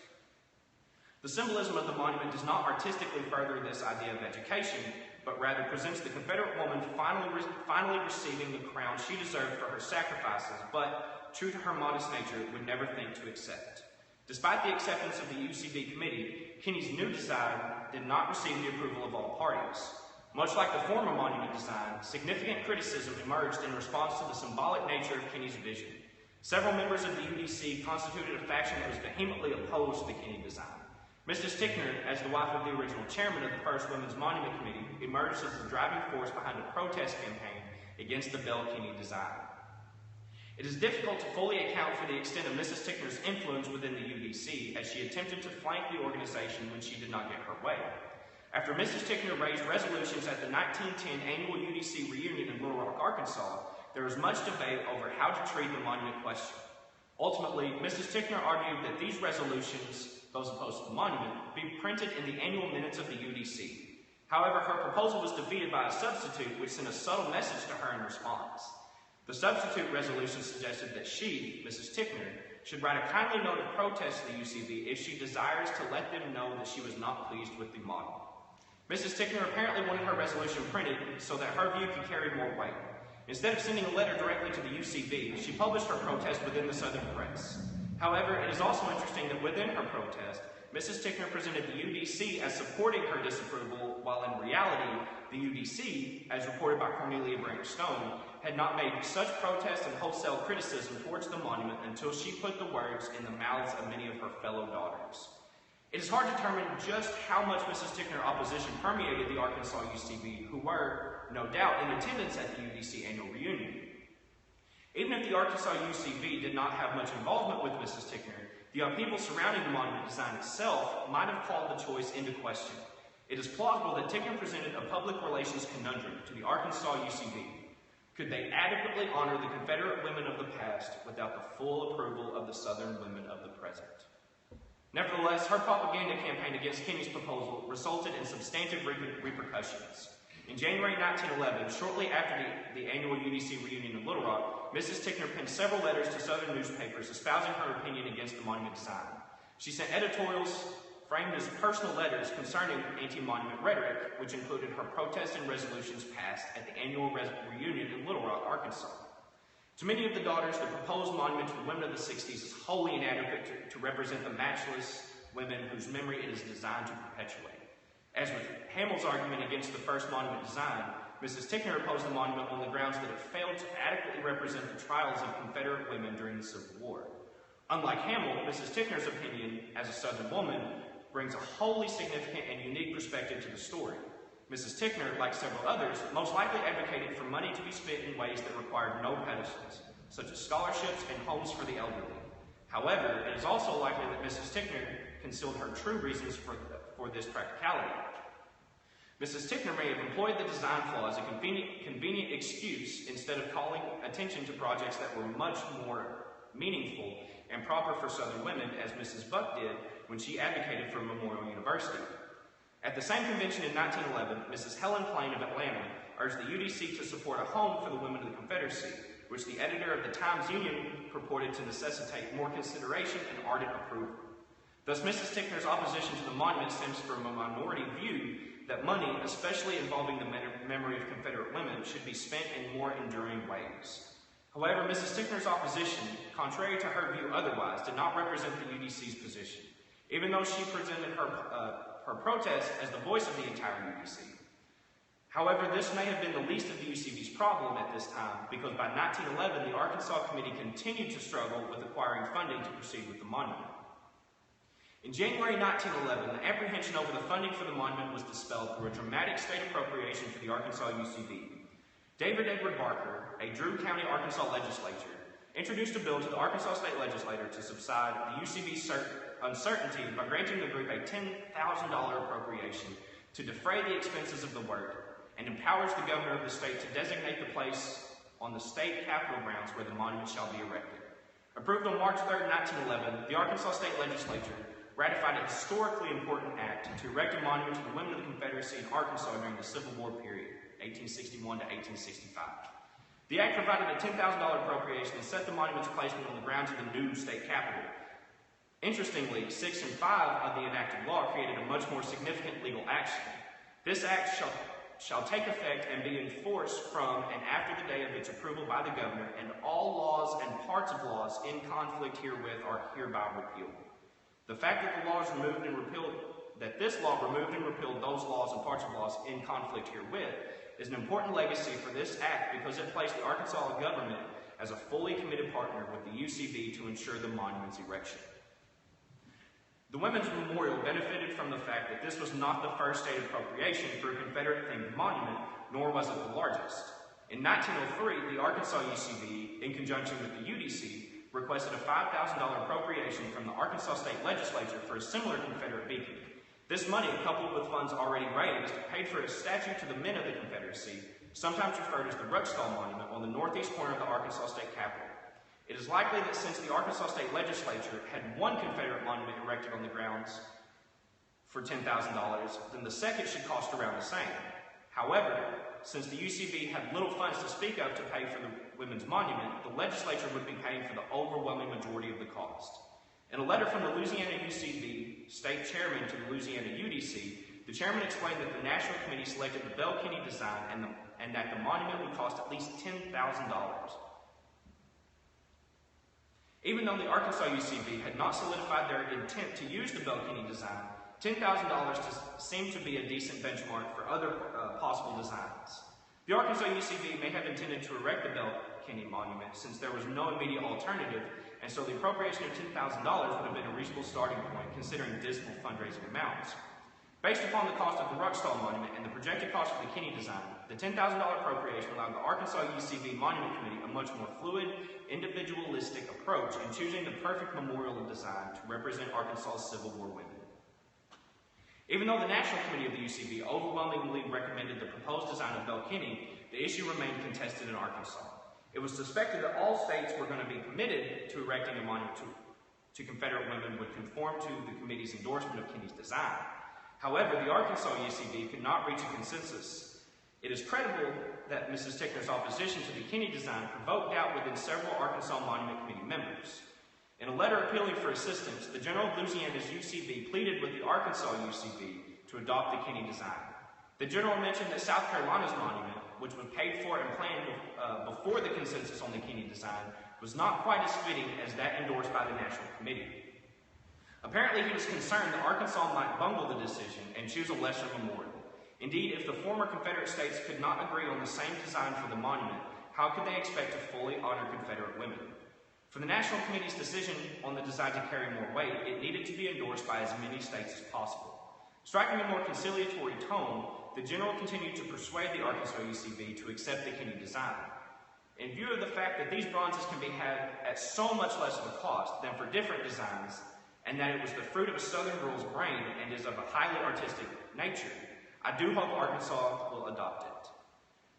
[SPEAKER 3] The symbolism of the monument does not artistically further this idea of education, but rather presents the Confederate woman finally receiving the crown she deserved for her sacrifices, but, true to her modest nature, would never think to accept. Despite the acceptance of the UCB committee, Kinney's new design did not receive the approval of all parties. Much like the former monument design, significant criticism emerged in response to the symbolic nature of Kinney's vision. Several members of the UDC constituted a faction that was vehemently opposed to the Kinney design. Mrs. Tickner, as the wife of the original chairman of the First Women's Monument Committee, emerged as the driving force behind a protest campaign against the Belle Kinney design. It is difficult to fully account for the extent of Mrs. Tickner's influence within the UDC, as she attempted to flank the organization when she did not get her way. After Mrs. Tickner raised resolutions at the 1910 annual UDC reunion in Little Rock, Arkansas, there was much debate over how to treat the monument question. Ultimately, Mrs. Tickner argued that these resolutions, those opposed to the monument, be printed in the annual minutes of the UDC. However, her proposal was defeated by a substitute which sent a subtle message to her in response. The substitute resolution suggested that she, Mrs. Tickner, should write a kindly note of protest to the UCB if she desires to let them know that she was not pleased with the model. Mrs. Tickner apparently wanted her resolution printed so that her view could carry more weight. Instead of sending a letter directly to the UCB, she published her protest within the Southern press. However, it is also interesting that within her protest, Mrs. Tickner presented the UDC as supporting her disapproval, while in reality, the UDC, as reported by Cornelia Branch Stone, had not made such protest and wholesale criticism towards the monument until she put the words in the mouths of many of her fellow daughters. It is hard to determine just how much Mrs. Tickner's opposition permeated the Arkansas UCB, who were, no doubt, in attendance at the UDC annual reunion. Even if the Arkansas UCB did not have much involvement with Mrs. Tickner, the upheaval surrounding the monument design itself might have called the choice into question. It is plausible that Tickner presented a public relations conundrum to the Arkansas UCB. Could they adequately honor the Confederate women of the past without the full approval of the Southern women of the present? Nevertheless, her propaganda campaign against Kinney's proposal resulted in substantive repercussions. In January 1911, shortly after the annual UDC reunion in Little Rock, Mrs. Tickner penned several letters to Southern newspapers espousing her opinion against the monument design. She sent editorials framed as personal letters concerning anti-monument rhetoric, which included her protests and resolutions passed at the annual reunion in Little Rock, Arkansas. To many of the daughters, the proposed monument to the women of the 60s is wholly inadequate to represent the matchless women whose memory it is designed to perpetuate. As with Hamill's argument against the first monument design, Mrs. Tickner opposed the monument on the grounds that it failed to adequately represent the trials of Confederate women during the Civil War. Unlike Hamill, Mrs. Tickner's opinion, as a Southern woman, brings a wholly significant and unique perspective to the story. Mrs. Tickner, like several others, most likely advocated for money to be spent in ways that required no pedestals, such as scholarships and homes for the elderly. However, it is also likely that Mrs. Tickner concealed her true reasons for this practicality. Mrs. Tickner may have employed the design flaw as a convenient excuse instead of calling attention to projects that were much more meaningful and proper for Southern women, as Mrs. Buck did when she advocated for Memorial University. At the same convention in 1911, Mrs. Helen Plain of Atlanta urged the UDC to support a home for the women of the Confederacy, which the editor of the Times-Union purported to necessitate more consideration and ardent approval. Thus, Mrs. Tickner's opposition to the monument stems from a minority view that money, especially involving the memory of Confederate women, should be spent in more enduring ways. However, Mrs. Tickner's opposition, contrary to her view otherwise, did not represent the UDC's position, even though she presented her protest as the voice of the entire UDC. However, this may have been the least of the UCB's problem at this time, because by 1911, the Arkansas Committee continued to struggle with acquiring funding to proceed with the monument. In January 1911, the apprehension over the funding for the monument was dispelled through a dramatic state appropriation for the Arkansas UCB. David Edward Barker, a Drew County, Arkansas legislature, introduced a bill to the Arkansas State Legislature to subside the UCB's uncertainty by granting the group a $10,000 appropriation to defray the expenses of the work, and empowers the governor of the state to designate the place on the state capitol grounds where the monument shall be erected. Approved on March 3, 1911, the Arkansas State Legislature ratified a historically important act to erect a monument to the women of the Confederacy in Arkansas during the Civil War period, 1861 to 1865. The act provided a $10,000 appropriation and set the monument's placement on the grounds of the new state capitol. Interestingly, 6 and 5 of the enacted law created a much more significant legal action. This act shall take effect and be enforced from and after the day of its approval by the governor, and all laws and parts of laws in conflict herewith are hereby repealed. The fact that this law removed and repealed those laws and parts of laws in conflict herewith is an important legacy for this act, because it placed the Arkansas government as a fully committed partner with the UCB to ensure the monument's erection. The Women's Memorial benefited from the fact that this was not the first state appropriation for a Confederate-themed monument, nor was it the largest. In 1903, the Arkansas UCB, in conjunction with the UDC, requested a $5,000 appropriation from the Arkansas State Legislature for a similar Confederate beacon. This money, coupled with funds already raised, paid for a statue to the men of the Confederacy, sometimes referred as the Ruckstall Monument, on the northeast corner of the Arkansas State Capitol. It is likely that since the Arkansas State Legislature had one Confederate monument erected on the grounds for $10,000, then the second should cost around the same. However, since the UCB had little funds to speak of to pay for the women's monument, the legislature would be paying for the overwhelming majority of the cost. In a letter from the Louisiana UCB state chairman to the Louisiana UDC, the chairman explained that the National Committee selected the Bell Kinney design and that the monument would cost at least $10,000. Even though the Arkansas UCB had not solidified their intent to use the Bell Kinney design, $10,000 seemed to be a decent benchmark for other possible designs. The Arkansas UCB may have intended to erect the Bell Kinney monument since there was no immediate alternative, and so the appropriation of $10,000 would have been a reasonable starting point considering dismal fundraising amounts. Based upon the cost of the Ruckstall Monument and the projected cost of the Kinney design, the $10,000 appropriation allowed the Arkansas UCB Monument Committee a much more fluid, individualistic approach in choosing the perfect memorial design to represent Arkansas's Civil War women. Even though the National Committee of the UCB overwhelmingly recommended the proposed design of Bell Kinney, the issue remained contested in Arkansas. It was suspected that all states were going to be committed to erecting a monument to Confederate women would conform to the committee's endorsement of Kinney's design. However, the Arkansas UCB could not reach a consensus. It is credible that Mrs. Tickner's opposition to the Kinney design provoked doubt within several Arkansas Monument Committee members. In a letter appealing for assistance, the General of Louisiana's UCB pleaded with the Arkansas UCB to adopt the Kinney design. The General mentioned that South Carolina's monument, which was paid for and planned before the consensus on the Kinney design, was not quite as fitting as that endorsed by the National Committee. Apparently, he was concerned that Arkansas might bungle the decision and choose a lesser memorial. Indeed, if the former Confederate states could not agree on the same design for the monument, how could they expect to fully honor Confederate women? For the National Committee's decision on the design to carry more weight, it needed to be endorsed by as many states as possible. Striking a more conciliatory tone, the General continued to persuade the Arkansas UCB to accept the Kinney design. In view of the fact that these bronzes can be had at so much less of a cost than for different designs, and that it was the fruit of a Southern girl's brain and is of a highly artistic nature, I do hope Arkansas will adopt it.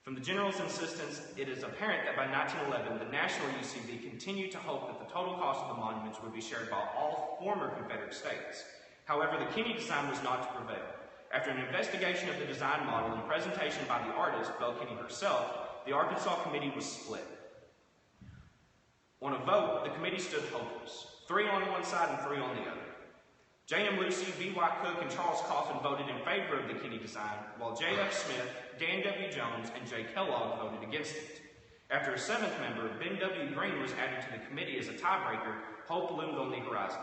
[SPEAKER 3] From the General's insistence, it is apparent that by 1911, the National UCB continued to hope that the total cost of the monuments would be shared by all former Confederate states. However, the Kinney design was not to prevail. After an investigation of the design model and presentation by the artist, Belle Kinney herself, the Arkansas Committee was split. On a vote, the committee stood hopeless, 3 on one side and 3 on the other. J.M. Lucy, B.Y. Cook, and Charles Coffin voted in favor of the Kinney design, while J.F. Smith, Dan W. Jones, and J. Kellogg voted against it. After a 7th member, Ben W. Green was added to the committee as a tiebreaker, hope loomed on the horizon.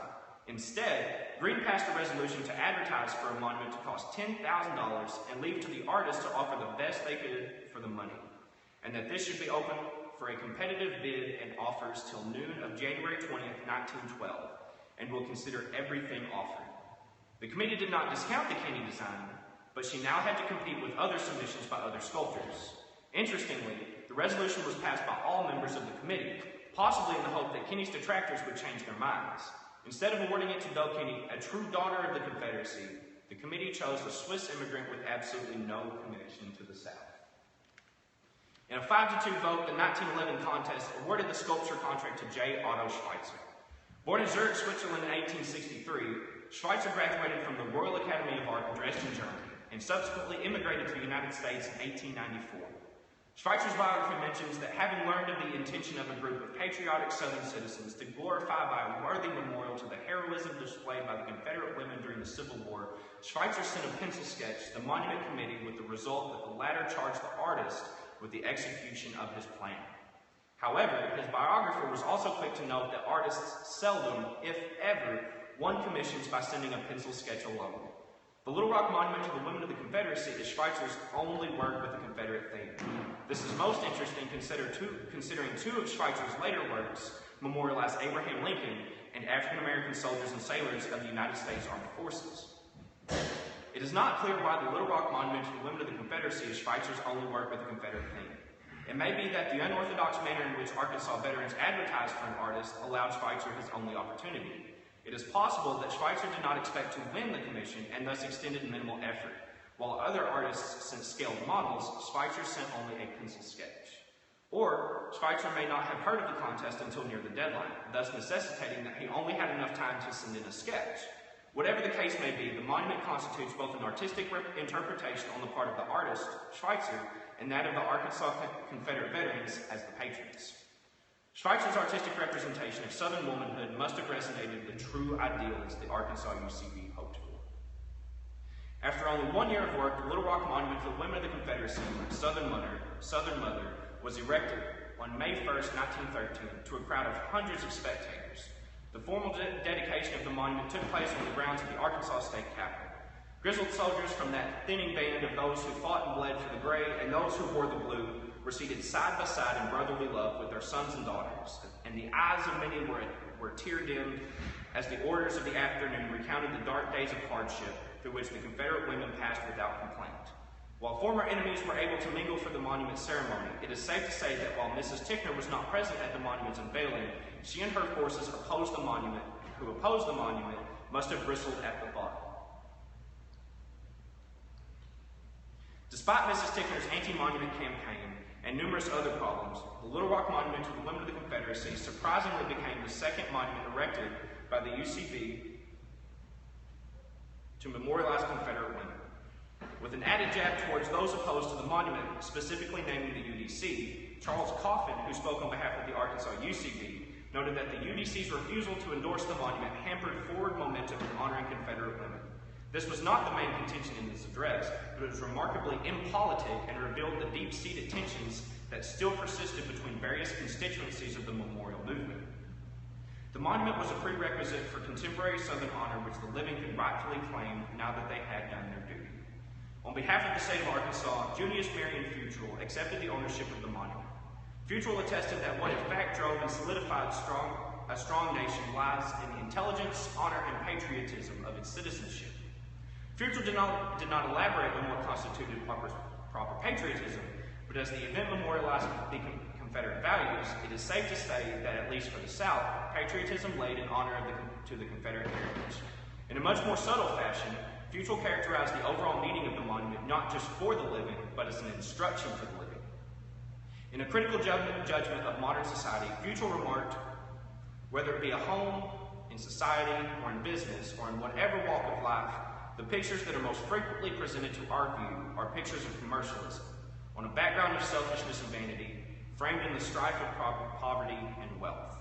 [SPEAKER 3] Instead, Green passed a resolution to advertise for a monument to cost $10,000 and leave to the artists to offer the best they could for the money, and that this should be open for a competitive bid and offers till noon of January 20th, 1912, and will consider everything offered. The committee did not discount the Kinney design, but she now had to compete with other submissions by other sculptors. Interestingly, the resolution was passed by all members of the committee, possibly in the hope that Kinney's detractors would change their minds. Instead of awarding it to Belle Kinney, a true daughter of the Confederacy, the committee chose a Swiss immigrant with absolutely no connection to the South. In a 5-2 vote, the 1911 contest awarded the sculpture contract to J. Otto Schweitzer. Born in Zurich, Switzerland in 1863, Schweitzer graduated from the Royal Academy of Art in Dresden, Germany, and subsequently immigrated to the United States in 1894. Schweitzer's biography mentions that having learned of the intention of a group of patriotic Southern citizens to glorify by a worthy memorial to the heroism displayed by the Confederate women during the Civil War, Schweitzer sent a pencil sketch to the Monument Committee with the result that the latter charged the artist with the execution of his plan. However, his biographer was also quick to note that artists seldom, if ever, won commissions by sending a pencil sketch alone. The Little Rock Monument to the Women of the Confederacy is Schweitzer's only work with a Confederate theme. This is most interesting considering 2 of Schweitzer's later works memorialize Abraham Lincoln and African American soldiers and sailors of the United States Armed Forces. It is not clear why the Little Rock Monument to the Women of the Confederacy is Schweitzer's only work with a Confederate theme. It may be that the unorthodox manner in which Arkansas veterans advertised for an artist allowed Schweitzer his only opportunity. It is possible that Schweitzer did not expect to win the commission and thus extended minimal effort. While other artists sent scaled models, Schweitzer sent only a pencil sketch. Or, Schweitzer may not have heard of the contest until near the deadline, thus necessitating that he only had enough time to send in a sketch. Whatever the case may be, the monument constitutes both an artistic interpretation on the part of the artist, Schweitzer, and that of the Arkansas Confederate veterans as the patrons. Schweitzer's artistic representation of Southern womanhood must have resonated with the true ideals the Arkansas UCB hoped for. After only 1 year of work, the Little Rock Monument to the Women of the Confederacy, Southern Mother, was erected on May 1st, 1913, to a crowd of hundreds of spectators. The formal dedication of the monument took place on the grounds of the Arkansas State Capitol. Grizzled soldiers from that thinning band of those who fought and bled for the gray and those who wore the blue were seated side by side in brotherly love with their sons and daughters, and the eyes of many were tear-dimmed as the orders of the afternoon recounted the dark days of hardship through which the Confederate women passed without complaint. While former enemies were able to mingle for the monument ceremony, it is safe to say that while Mrs. Tickner was not present at the monument's unveiling, she and her forces who opposed the monument must have bristled at the thought. Despite Mrs. Tickner's anti-monument campaign and numerous other problems, the Little Rock Monument to the Women of the Confederacy surprisingly became the second monument erected by the UCB to memorialize Confederate women. With an added jab towards those opposed to the monument, specifically naming the UDC, Charles Coffin, who spoke on behalf of the Arkansas UCB, noted that the UDC's refusal to endorse the monument hampered forward momentum in honoring Confederate women. This was not the main contention in his address, but it was remarkably impolitic and revealed the deep-seated tensions that still persisted between various constituencies of the memorial movement. The monument was a prerequisite for contemporary Southern honor which the living could rightfully claim now that they had done their duty. On behalf of the state of Arkansas, Junius Marion Futrell accepted the ownership of the monument. Futrell attested that what in fact drove and solidified a strong nation lies in the intelligence, honor, and patriotism of its citizenship. Futrell did not elaborate on what constituted proper patriotism, but as the event memorialized the Confederate values, it is safe to say that, at least for the South, patriotism laid in honor to the Confederate heritage. In a much more subtle fashion, Futrell characterized the overall meaning of the monument not just for the living, but as an instruction for the living. In a critical judgment of modern society, Futrell remarked, whether it be a home, in society, or in business, or in whatever walk of life, the pictures that are most frequently presented to our view are pictures of commercialism, on a background of selfishness and vanity, framed in the strife of poverty and wealth.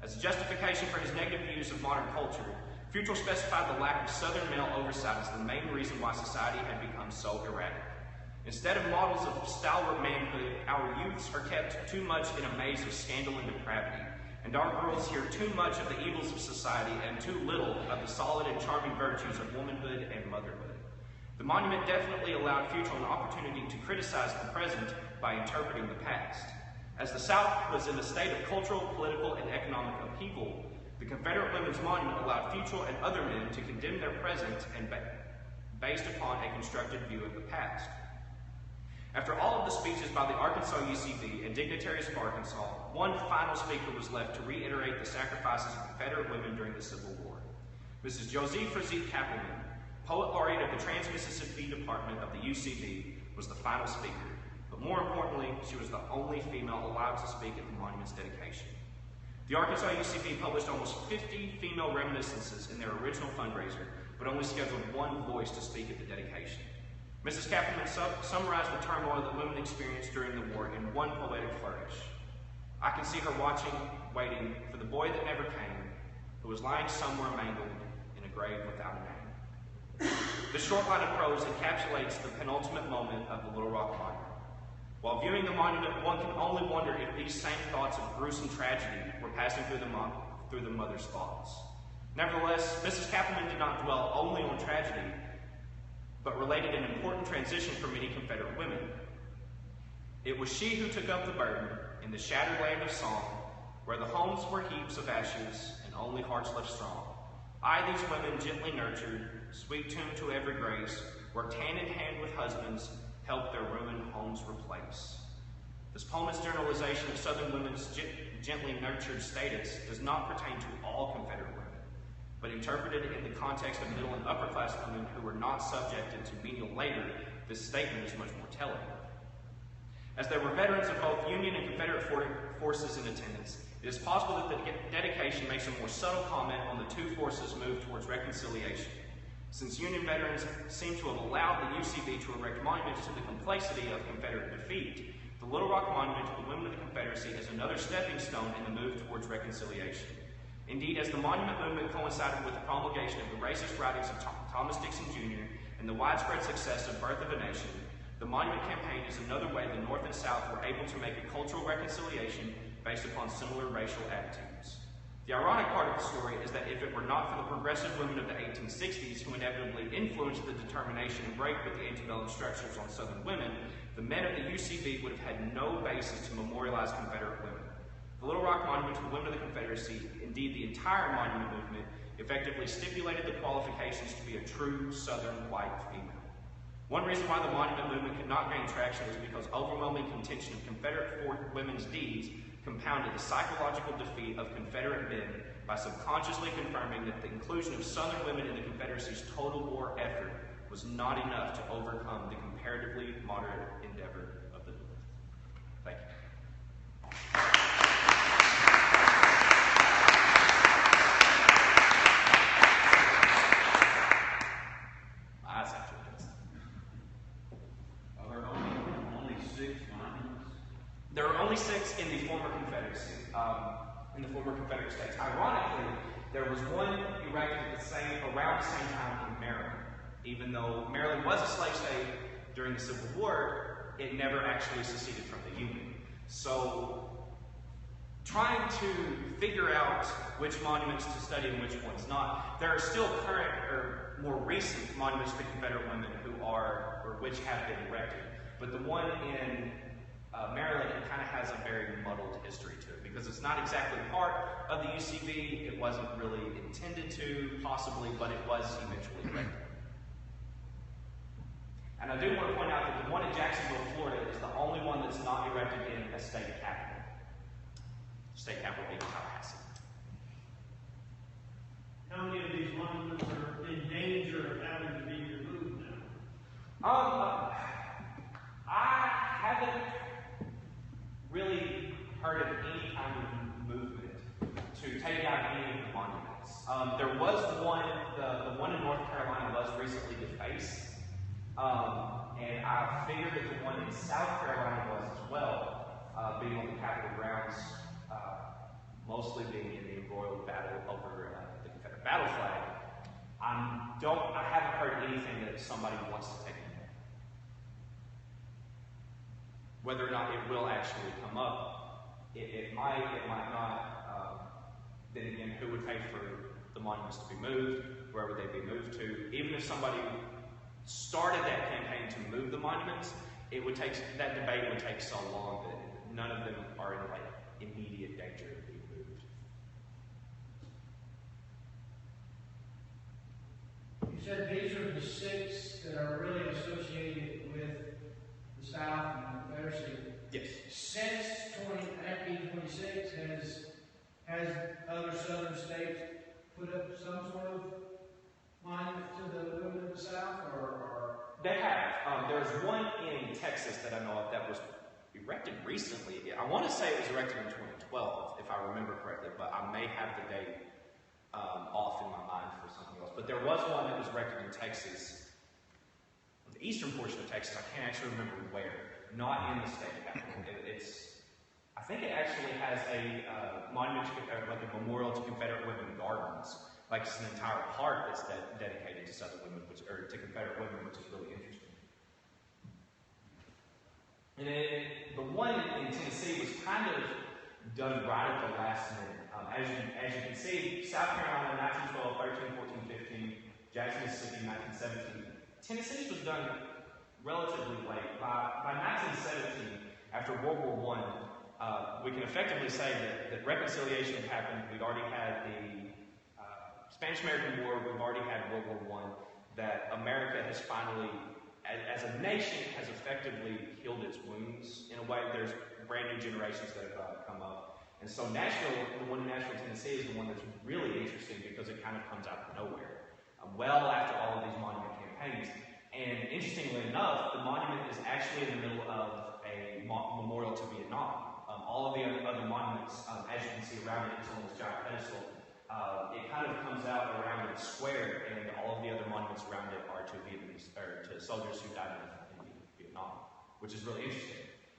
[SPEAKER 3] As a justification for his negative views of modern culture, Futrell specified the lack of Southern male oversight as the main reason why society had become so erratic. Instead of models of stalwart manhood, our youths are kept too much in a maze of scandal and depravity, and our girls hear too much of the evils of society and too little of the solid and charming virtues of womanhood and motherhood. The monument definitely allowed Futrell an opportunity to criticize the present by interpreting the past. As the South was in a state of cultural, political, and economic upheaval, the Confederate Women's Monument allowed Futrell and other men to condemn their present and based upon a constructed view of the past. After all of the speeches by the Arkansas UCB and dignitaries of Arkansas, one final speaker was left to reiterate the sacrifices of Confederate women during the Civil War. Mrs. Josie Frazee Kappelman, Poet Laureate of the Trans-Mississippi Department of the UCB, was the final speaker, but more importantly, she was the only female allowed to speak at the monument's dedication. The Arkansas UCB published almost 50 female reminiscences in their original fundraiser, but only scheduled one voice to speak at the dedication. Mrs. Kappelman summarized the turmoil that women experienced during the war in one poetic flourish. I can see her watching, waiting for the boy that never came, who was lying somewhere mangled in a grave without a name. This short line of prose encapsulates the penultimate moment of the Little Rock Monument. While viewing the monument, one can only wonder if these same thoughts of gruesome tragedy were passing through the mother's thoughts. Nevertheless, Mrs. Kappelman did not dwell only on tragedy, but related an important transition for many Confederate women. It was she who took up the burden in the shattered land of song, where the homes were heaps of ashes and only hearts left strong. I, these women gently nurtured, sweet tuned to every grace, worked hand in hand with husbands, helped their ruined homes replace. This poem's generalization of Southern women's gently nurtured status does not pertain to all Confederate women, but interpreted in the context of middle and upper class women who were not subjected to menial labor, this statement is much more telling. As there were veterans of both Union and Confederate forces in attendance, it is possible that the dedication makes a more subtle comment on the two forces' move towards reconciliation. Since Union veterans seem to have allowed the UCB to erect monuments to the complexity of Confederate defeat, the Little Rock Monument to the women of the Confederacy is another stepping stone in the move towards reconciliation. Indeed, as the monument movement coincided with the promulgation of the racist writings of Thomas Dixon Jr. and the widespread success of Birth of a Nation, the monument campaign is another way the North and South were able to make a cultural reconciliation based upon similar racial attitudes. The ironic part of the story is that if it were not for the progressive women of the 1860s who inevitably influenced the determination and break with the antebellum structures on Southern women, the men of the UCB would have had no basis to memorialize Confederate women. The Little Rock Monument to the women of the Confederacy, indeed the entire monument movement, effectively stipulated the qualifications to be a true Southern white female. One reason why the monument movement could not gain traction was because overwhelming contention of Confederate women's deeds compounded the psychological defeat of Confederate men by subconsciously confirming that the inclusion of Southern women in the Confederacy's total war effort was not enough to overcome the comparatively moderate endeavor of the North. Thank you. My eyes actually does.
[SPEAKER 4] Are there only 6 monuments?
[SPEAKER 3] There are only 6 in the former Confederacy. in the former Confederate states. Ironically, there was one erected around the same time in Maryland. Even though Maryland was a slave state during the Civil War, it never actually seceded from the Union. So, trying to figure out which monuments to study and which ones not, there are still current or more recent monuments to Confederate women which have been erected. But the one in Maryland, it kind of has a very muddled history to it because it's not exactly part of the UCB. It wasn't really intended to, possibly, but it was eventually erected. And I do want to point out that the one in Jacksonville, Florida is the only one that's not erected in a state capital. State capital being Tallahassee.
[SPEAKER 1] How many of these monuments are in danger of having to be removed now?
[SPEAKER 3] I haven't really heard of any kind of movement to take out any of the monuments. There was one, the one in North Carolina was recently defaced. And I figured that the one in South Carolina was as well, being on the Capitol grounds, mostly being in the embroiled battle over the Confederate battle flag. I haven't heard anything that somebody wants to take it. Whether or not it will actually come up, it might not. Then again, who would pay for the monuments to be moved? Where would they be moved to? Even if somebody started that campaign to move the monuments, that debate would take so long that none of them are in immediate danger of being moved.
[SPEAKER 4] You said these are the 6 that are really associated with the South and the Confederacy.
[SPEAKER 3] Yes.
[SPEAKER 4] Since 1926, has other Southern states put up some sort of monument to the women of the South, or?
[SPEAKER 3] They have. There's one in Texas that I know of that was erected recently. I want to say it was erected in 2012, if I remember correctly, but I may have the date off in my mind for something else. But there was one that was erected in Texas, the eastern portion of Texas. I can't actually remember where. Not in the state capital. I think it actually has a monument, like a memorial to Confederate women gardens. Like it's an entire park that's dedicated to Southern women, or to Confederate women, which is really interesting. And the one in Tennessee was kind of done right at the last minute. As you can see, South Carolina 1912, 13, 14, 15, Jackson, Mississippi 1917. Tennessee's was done relatively late. By 1917, after World War I, we can effectively say that reconciliation had happened. We'd already had the Spanish-American War, we've already had World War I, that America has finally, as a nation, has effectively healed its wounds. In a way, there's brand new generations that have come up. And so Nashville, the one in Nashville, Tennessee, is the one that's really interesting because it kind of comes out of nowhere. Well after all of these monument campaigns. And interestingly enough, the monument is actually in the middle of a memorial to Vietnam. All of the other monuments, as you can see around it, it's on this giant pedestal. It kind of comes out around the square, and all of the other monuments around it are to to soldiers who died in Vietnam, which is really interesting.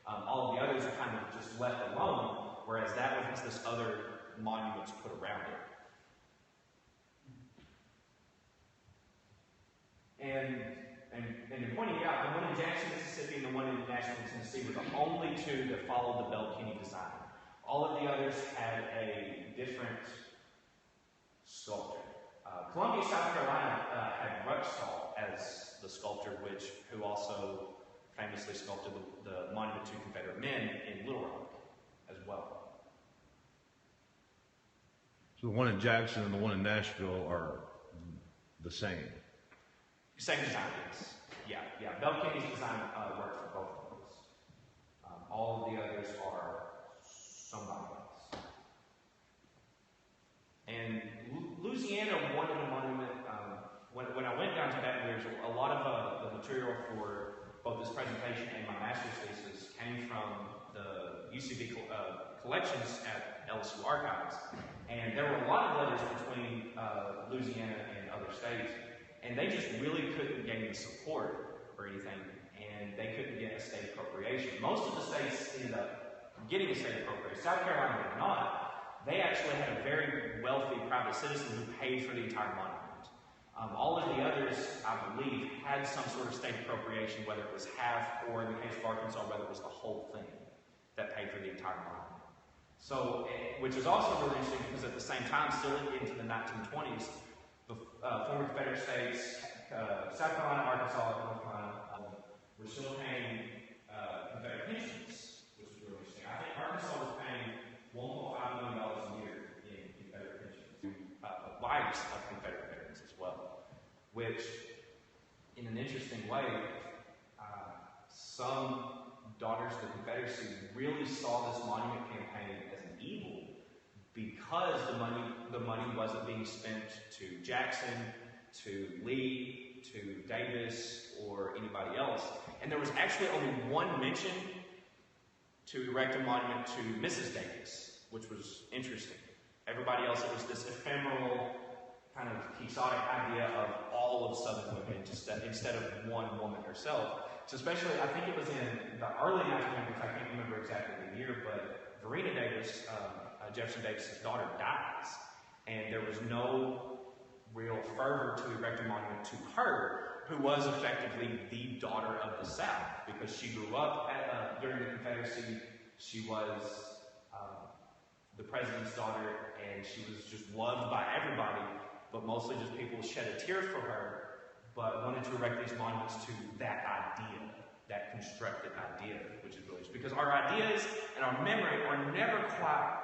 [SPEAKER 3] All of the others are kind of just left alone, whereas that one has this other monuments put around it. And in pointing out, the one in Jackson, Mississippi, and the one in Nashville, Tennessee were the only 2 that followed the Bell-Kinney design. All of the others had a different sculptor. Columbia, South Carolina had Ruckstall as the sculptor, who also famously sculpted the monument to Confederate men in Little Rock as well.
[SPEAKER 5] So the one in Jackson and the one in Nashville are the same?
[SPEAKER 3] Same design, yes. Yeah. Bell-Kinney's design worked for both of those. All of the others are somebody else. And Louisiana wanted a monument. When I went down to Baton Rouge, a lot of the material for both this presentation and my master's thesis came from the UCB collections at LSU Archives. And there were a lot of letters between Louisiana and other states. And they just really couldn't gain the support for anything, and they couldn't get a state appropriation. Most of the states ended up getting a state appropriation. South Carolina did not, they actually had a very wealthy private citizen who paid for the entire monument. All of the others, I believe, had some sort of state appropriation, whether it was half, or in the case of Arkansas, whether it was the whole thing that paid for the entire monument. So, which is also really interesting because at the same time, still into the 1920s, the former Confederate states, South Carolina, Arkansas, and North Carolina, were still paying Confederate pensions, which is really interesting. I think Arkansas was paying $1.5 million a year in Confederate pensions to wives of Confederate veterans as well, which, in an interesting way, some daughters of the Confederacy really saw this monument campaign as an evil because the money wasn't being spent to Jackson, to Lee, to Davis, or anybody else. And there was actually only one mention to erect a monument to Mrs. Davis, which was interesting. Everybody else, it was this ephemeral, kind of quixotic idea of all of Southern women instead of one woman herself. So especially, I think it was in the early 1900s, I can't remember exactly the year, but Verena Davis, Jefferson Davis's daughter, dies. And there was no real fervor to erect a monument to her, who was effectively the daughter of the South, because she grew up during the Confederacy. She was the president's daughter, and she was just loved by everybody, but mostly just people shed a tear for her, but wanted to erect these monuments to that idea, that constructed idea, which is really, because our ideas and our memory are never quite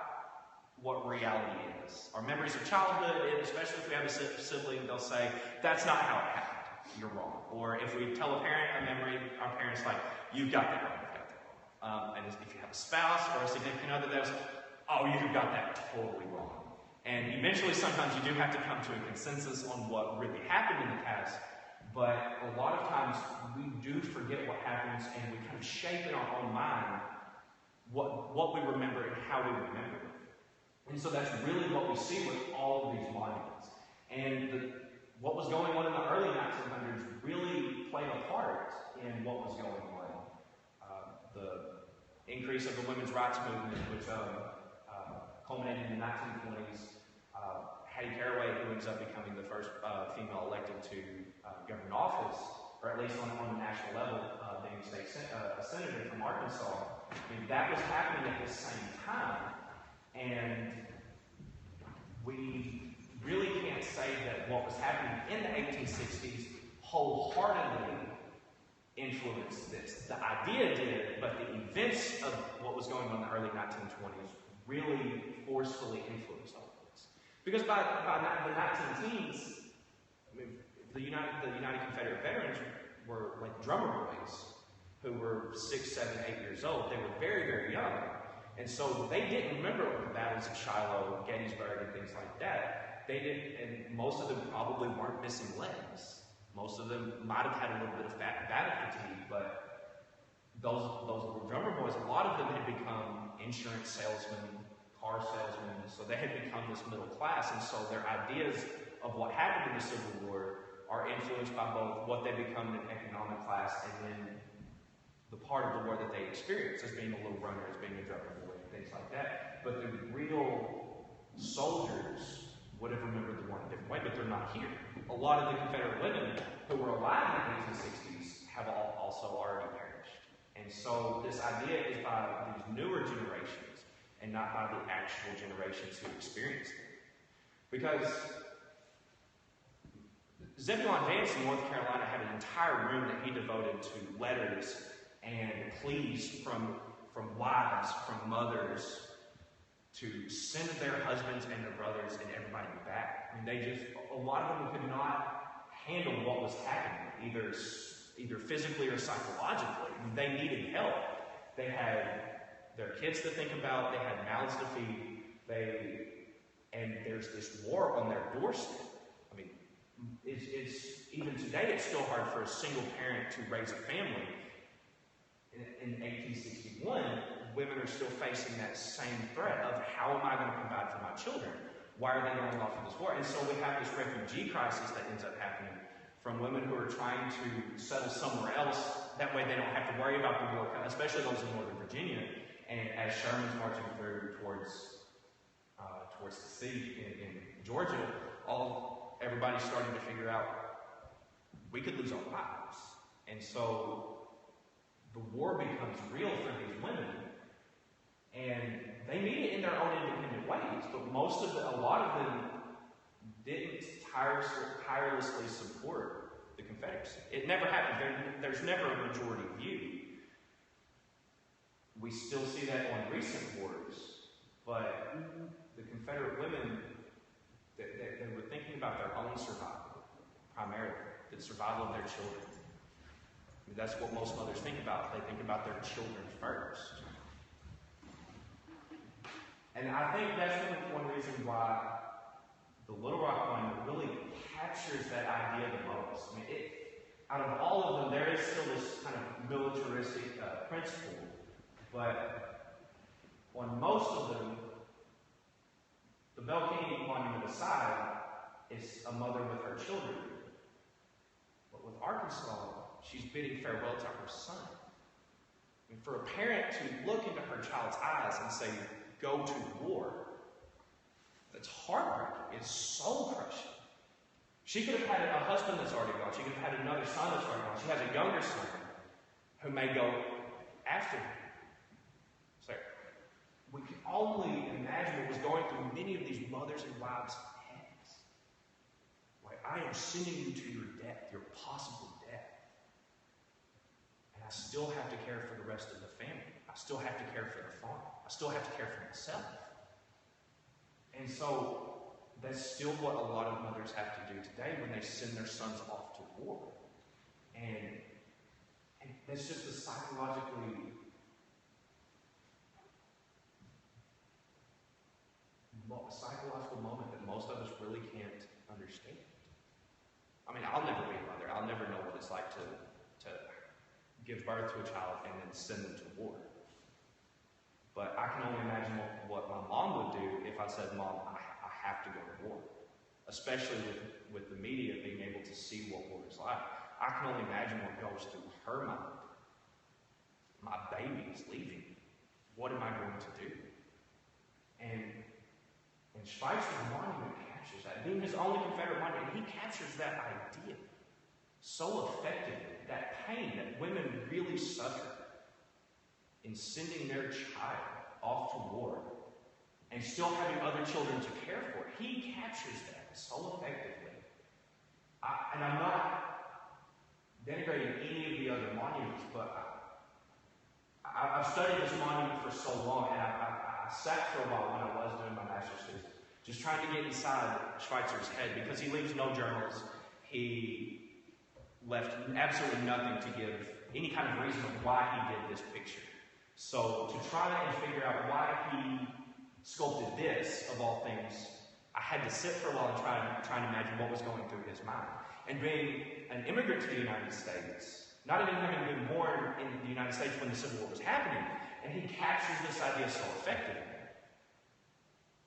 [SPEAKER 3] what reality is. Our memories of childhood, especially if we have a sibling, they'll say, that's not how it happened, you're wrong. Or if we tell a parent a memory, our parents like, you've got that wrong, you've got that wrong. And if you have a spouse or a significant other, they'll say, oh, you've got that totally wrong. And eventually, sometimes you do have to come to a consensus on what really happened in the past, but a lot of times we do forget what happens, and we kind of shape in our own mind what we remember and how we remember it. And so that's really what we see with all of these monuments. And what was going on in the early 1900s really played a part in what was going on. The increase of the women's rights movement, which culminated in the 1920s. Hattie Caraway, who ends up becoming the first female elected to govern office, or at least on the national level, being a senator from Arkansas. I mean, that was happening at the same time, and we really can't say that what was happening in the 1860s wholeheartedly influenced this. The idea did, but the events of what was going on in the early 1920s really forcefully influenced all of this. Because by the 19-teens, I mean, the United Confederate veterans were like drummer boys who were 6, 7, 8 years old. They were very, very young. And so they didn't remember the battles of Shiloh, Gettysburg, and things like that. They didn't, and most of them probably weren't missing legs. Most of them might have had a little bit of battle fatigue, but those were drummer boys. A lot of them had become insurance salesmen, car salesmen, so they had become this middle class, and so their ideas of what happened in the Civil War are influenced by both what they become in an economic class and then the part of the war that they experience as being a little runner, as being a drummer boy, and things like that. But the real soldiers would have remembered the war in a different way, but they're not here. A lot of the Confederate women who were alive in the 1860s have also already perished. And so this idea is by these newer generations and not by the actual generations who experienced it. Because Zebulon Vance in North Carolina had an entire room that he devoted to letters and pleas from wives, from mothers, to send their husbands and their brothers and everybody back. I mean, a lot of them could not handle what was happening, either physically or psychologically. I mean, they needed help. They had their kids to think about, they had mouths to feed, and there's this war on their doorstep. I mean, it's even today, it's still hard for a single parent to raise a family. In 1861, women are still facing that same threat of how am I going to provide for my children? Why are they going off to this war? And so we have this refugee crisis that ends up happening from women who are trying to settle somewhere else. That way they don't have to worry about the war, especially those in Northern Virginia. And as Sherman's marching through towards towards the sea in Georgia, everybody's starting to figure out we could lose our lives. And so the war becomes real for these women, and they meet it in their own independent ways, but a lot of them didn't tirelessly support the Confederacy. It never happened. There's never a majority view. We still see that on recent wars, but the Confederate women, they were thinking about their own survival, primarily, the survival of their children. I mean, that's what most mothers think about. They think about their children first. And I think that's one reason why the Little Rock Monument really captures that idea the most. I mean, out of all of them, there is still this kind of militaristic principle, but on most of them, the Belle Kennedy Monument aside, is a mother with her children. But with Arkansas, she's bidding farewell to her son. I mean, for a parent to look into her child's eyes and say, go to war, that's heartbreaking. It's soul-crushing. She could have had a husband that's already gone. She could have had another son that's already gone. She has a younger son who may go after her. So we can only imagine what was going through many of these mothers and wives' heads. Like, I am sending you to your death, your possible death. And I still have to care for the rest of the family. I still have to care for the farm. I still have to care for myself. And so that's still what a lot of mothers have to do today when they send their sons off to war. And that's just a psychological moment that most of us really can't understand. I mean, I'll never be a mother. I'll never know what it's like to give birth to a child and then send them to war. But I can only imagine what my mom would do if I said, Mom, I have to go to war. Especially with the media being able to see what war is like. I can only imagine what goes through her mind. My baby is leaving. What am I going to do? And Schweitzer's monument captures that. Being his only Confederate monument, he captures that idea so effectively. That pain that women really suffer in sending their child off to war and still having other children to care for. He captures that so effectively. And I'm not denigrating any of the other monuments, but I've studied this monument for so long, and I sat for a while when I was doing my master's thesis, just trying to get inside Schweitzer's head, because he leaves no journals. He left absolutely nothing to give any kind of reason of why he did this picture. So to try and figure out why he sculpted this, of all things, I had to sit for a while and try and imagine what was going through his mind. And being an immigrant to the United States, not even having been born in the United States when the Civil War was happening, and he captures this idea so effectively.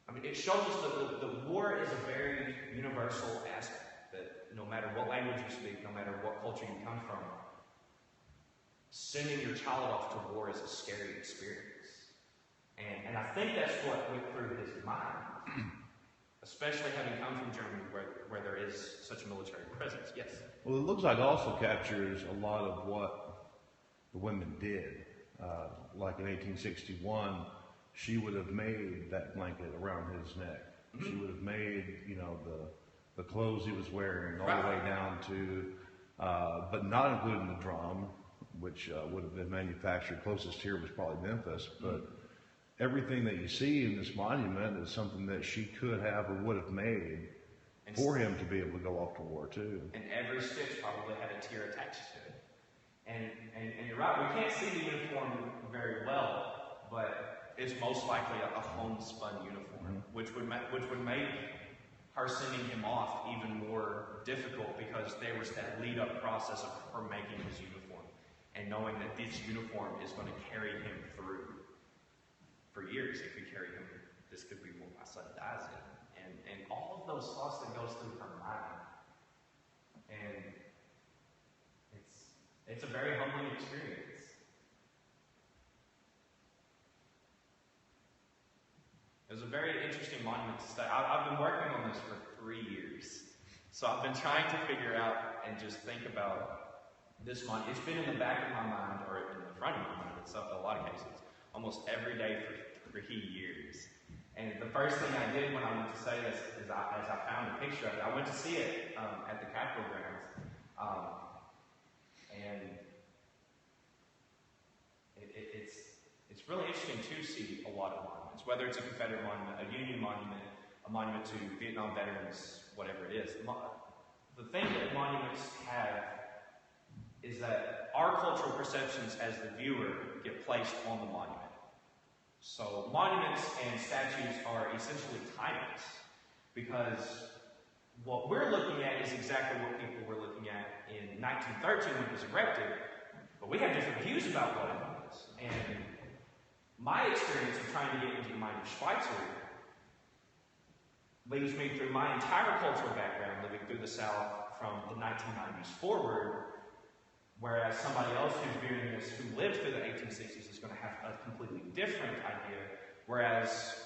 [SPEAKER 3] I mean, it shows us that the war is a very universal aspect, that no matter what language you speak, no matter what culture you come from, sending your child off to war is a scary experience. And I think that's what went through his mind, especially having come from Germany where there is such a military presence. Yes?
[SPEAKER 5] Well, it looks like it also captures a lot of what the women did. Like in 1861, she would have made that blanket around his neck. Mm-hmm. She would have made, the clothes he was wearing all the way down to, but not including the drum, which would have been manufactured. Closest here was probably Memphis, but everything that you see in this monument is something that she could have or would have made for him to be able to go off to war too.
[SPEAKER 3] And every stitch probably had a tear attached to it. And you're right, we can't see the uniform very well, but it's most likely a homespun uniform, which would make her sending him off even more difficult, because there was that lead-up process of her making his uniform and knowing that this uniform is going to carry him through for years. It could carry him. This could be what my son dies in, and all of those thoughts that goes through her mind. And it's a very humbling experience. It was a very interesting monument to study. I've been working on this for 3 years. So I've been trying to figure out and just think about this monument. It's been in the back of my mind, or in the front of my mind in a lot of cases, almost every day for 3 years. And the first thing I did when I went to say this is as I found a picture of it, I went to see it at the Capitol grounds. And it's really interesting to see a lot of monuments, whether it's a Confederate monument, a Union monument, a monument to Vietnam veterans, whatever it is. The thing that monuments have is that our cultural perceptions as the viewer get placed on the monument. So monuments and statues are essentially timeless, because what we're looking at is exactly what people were looking at in 1913 when it was erected, but we have different views about what it was. And my experience of trying to get into the mind of Schweitzer leads me through my entire cultural background, living through the South from the 1990s forward, whereas somebody else who's viewing this, who lived through the 1860s, is going to have a completely different idea, whereas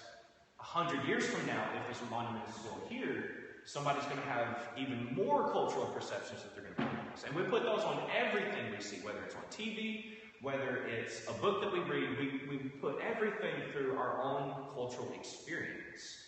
[SPEAKER 3] 100 years from now, if this monument is still here, somebody's going to have even more cultural perceptions that they're going to put on this. And we put those on everything we see, whether it's on TV, whether it's a book that we read, we put everything through our own cultural experience.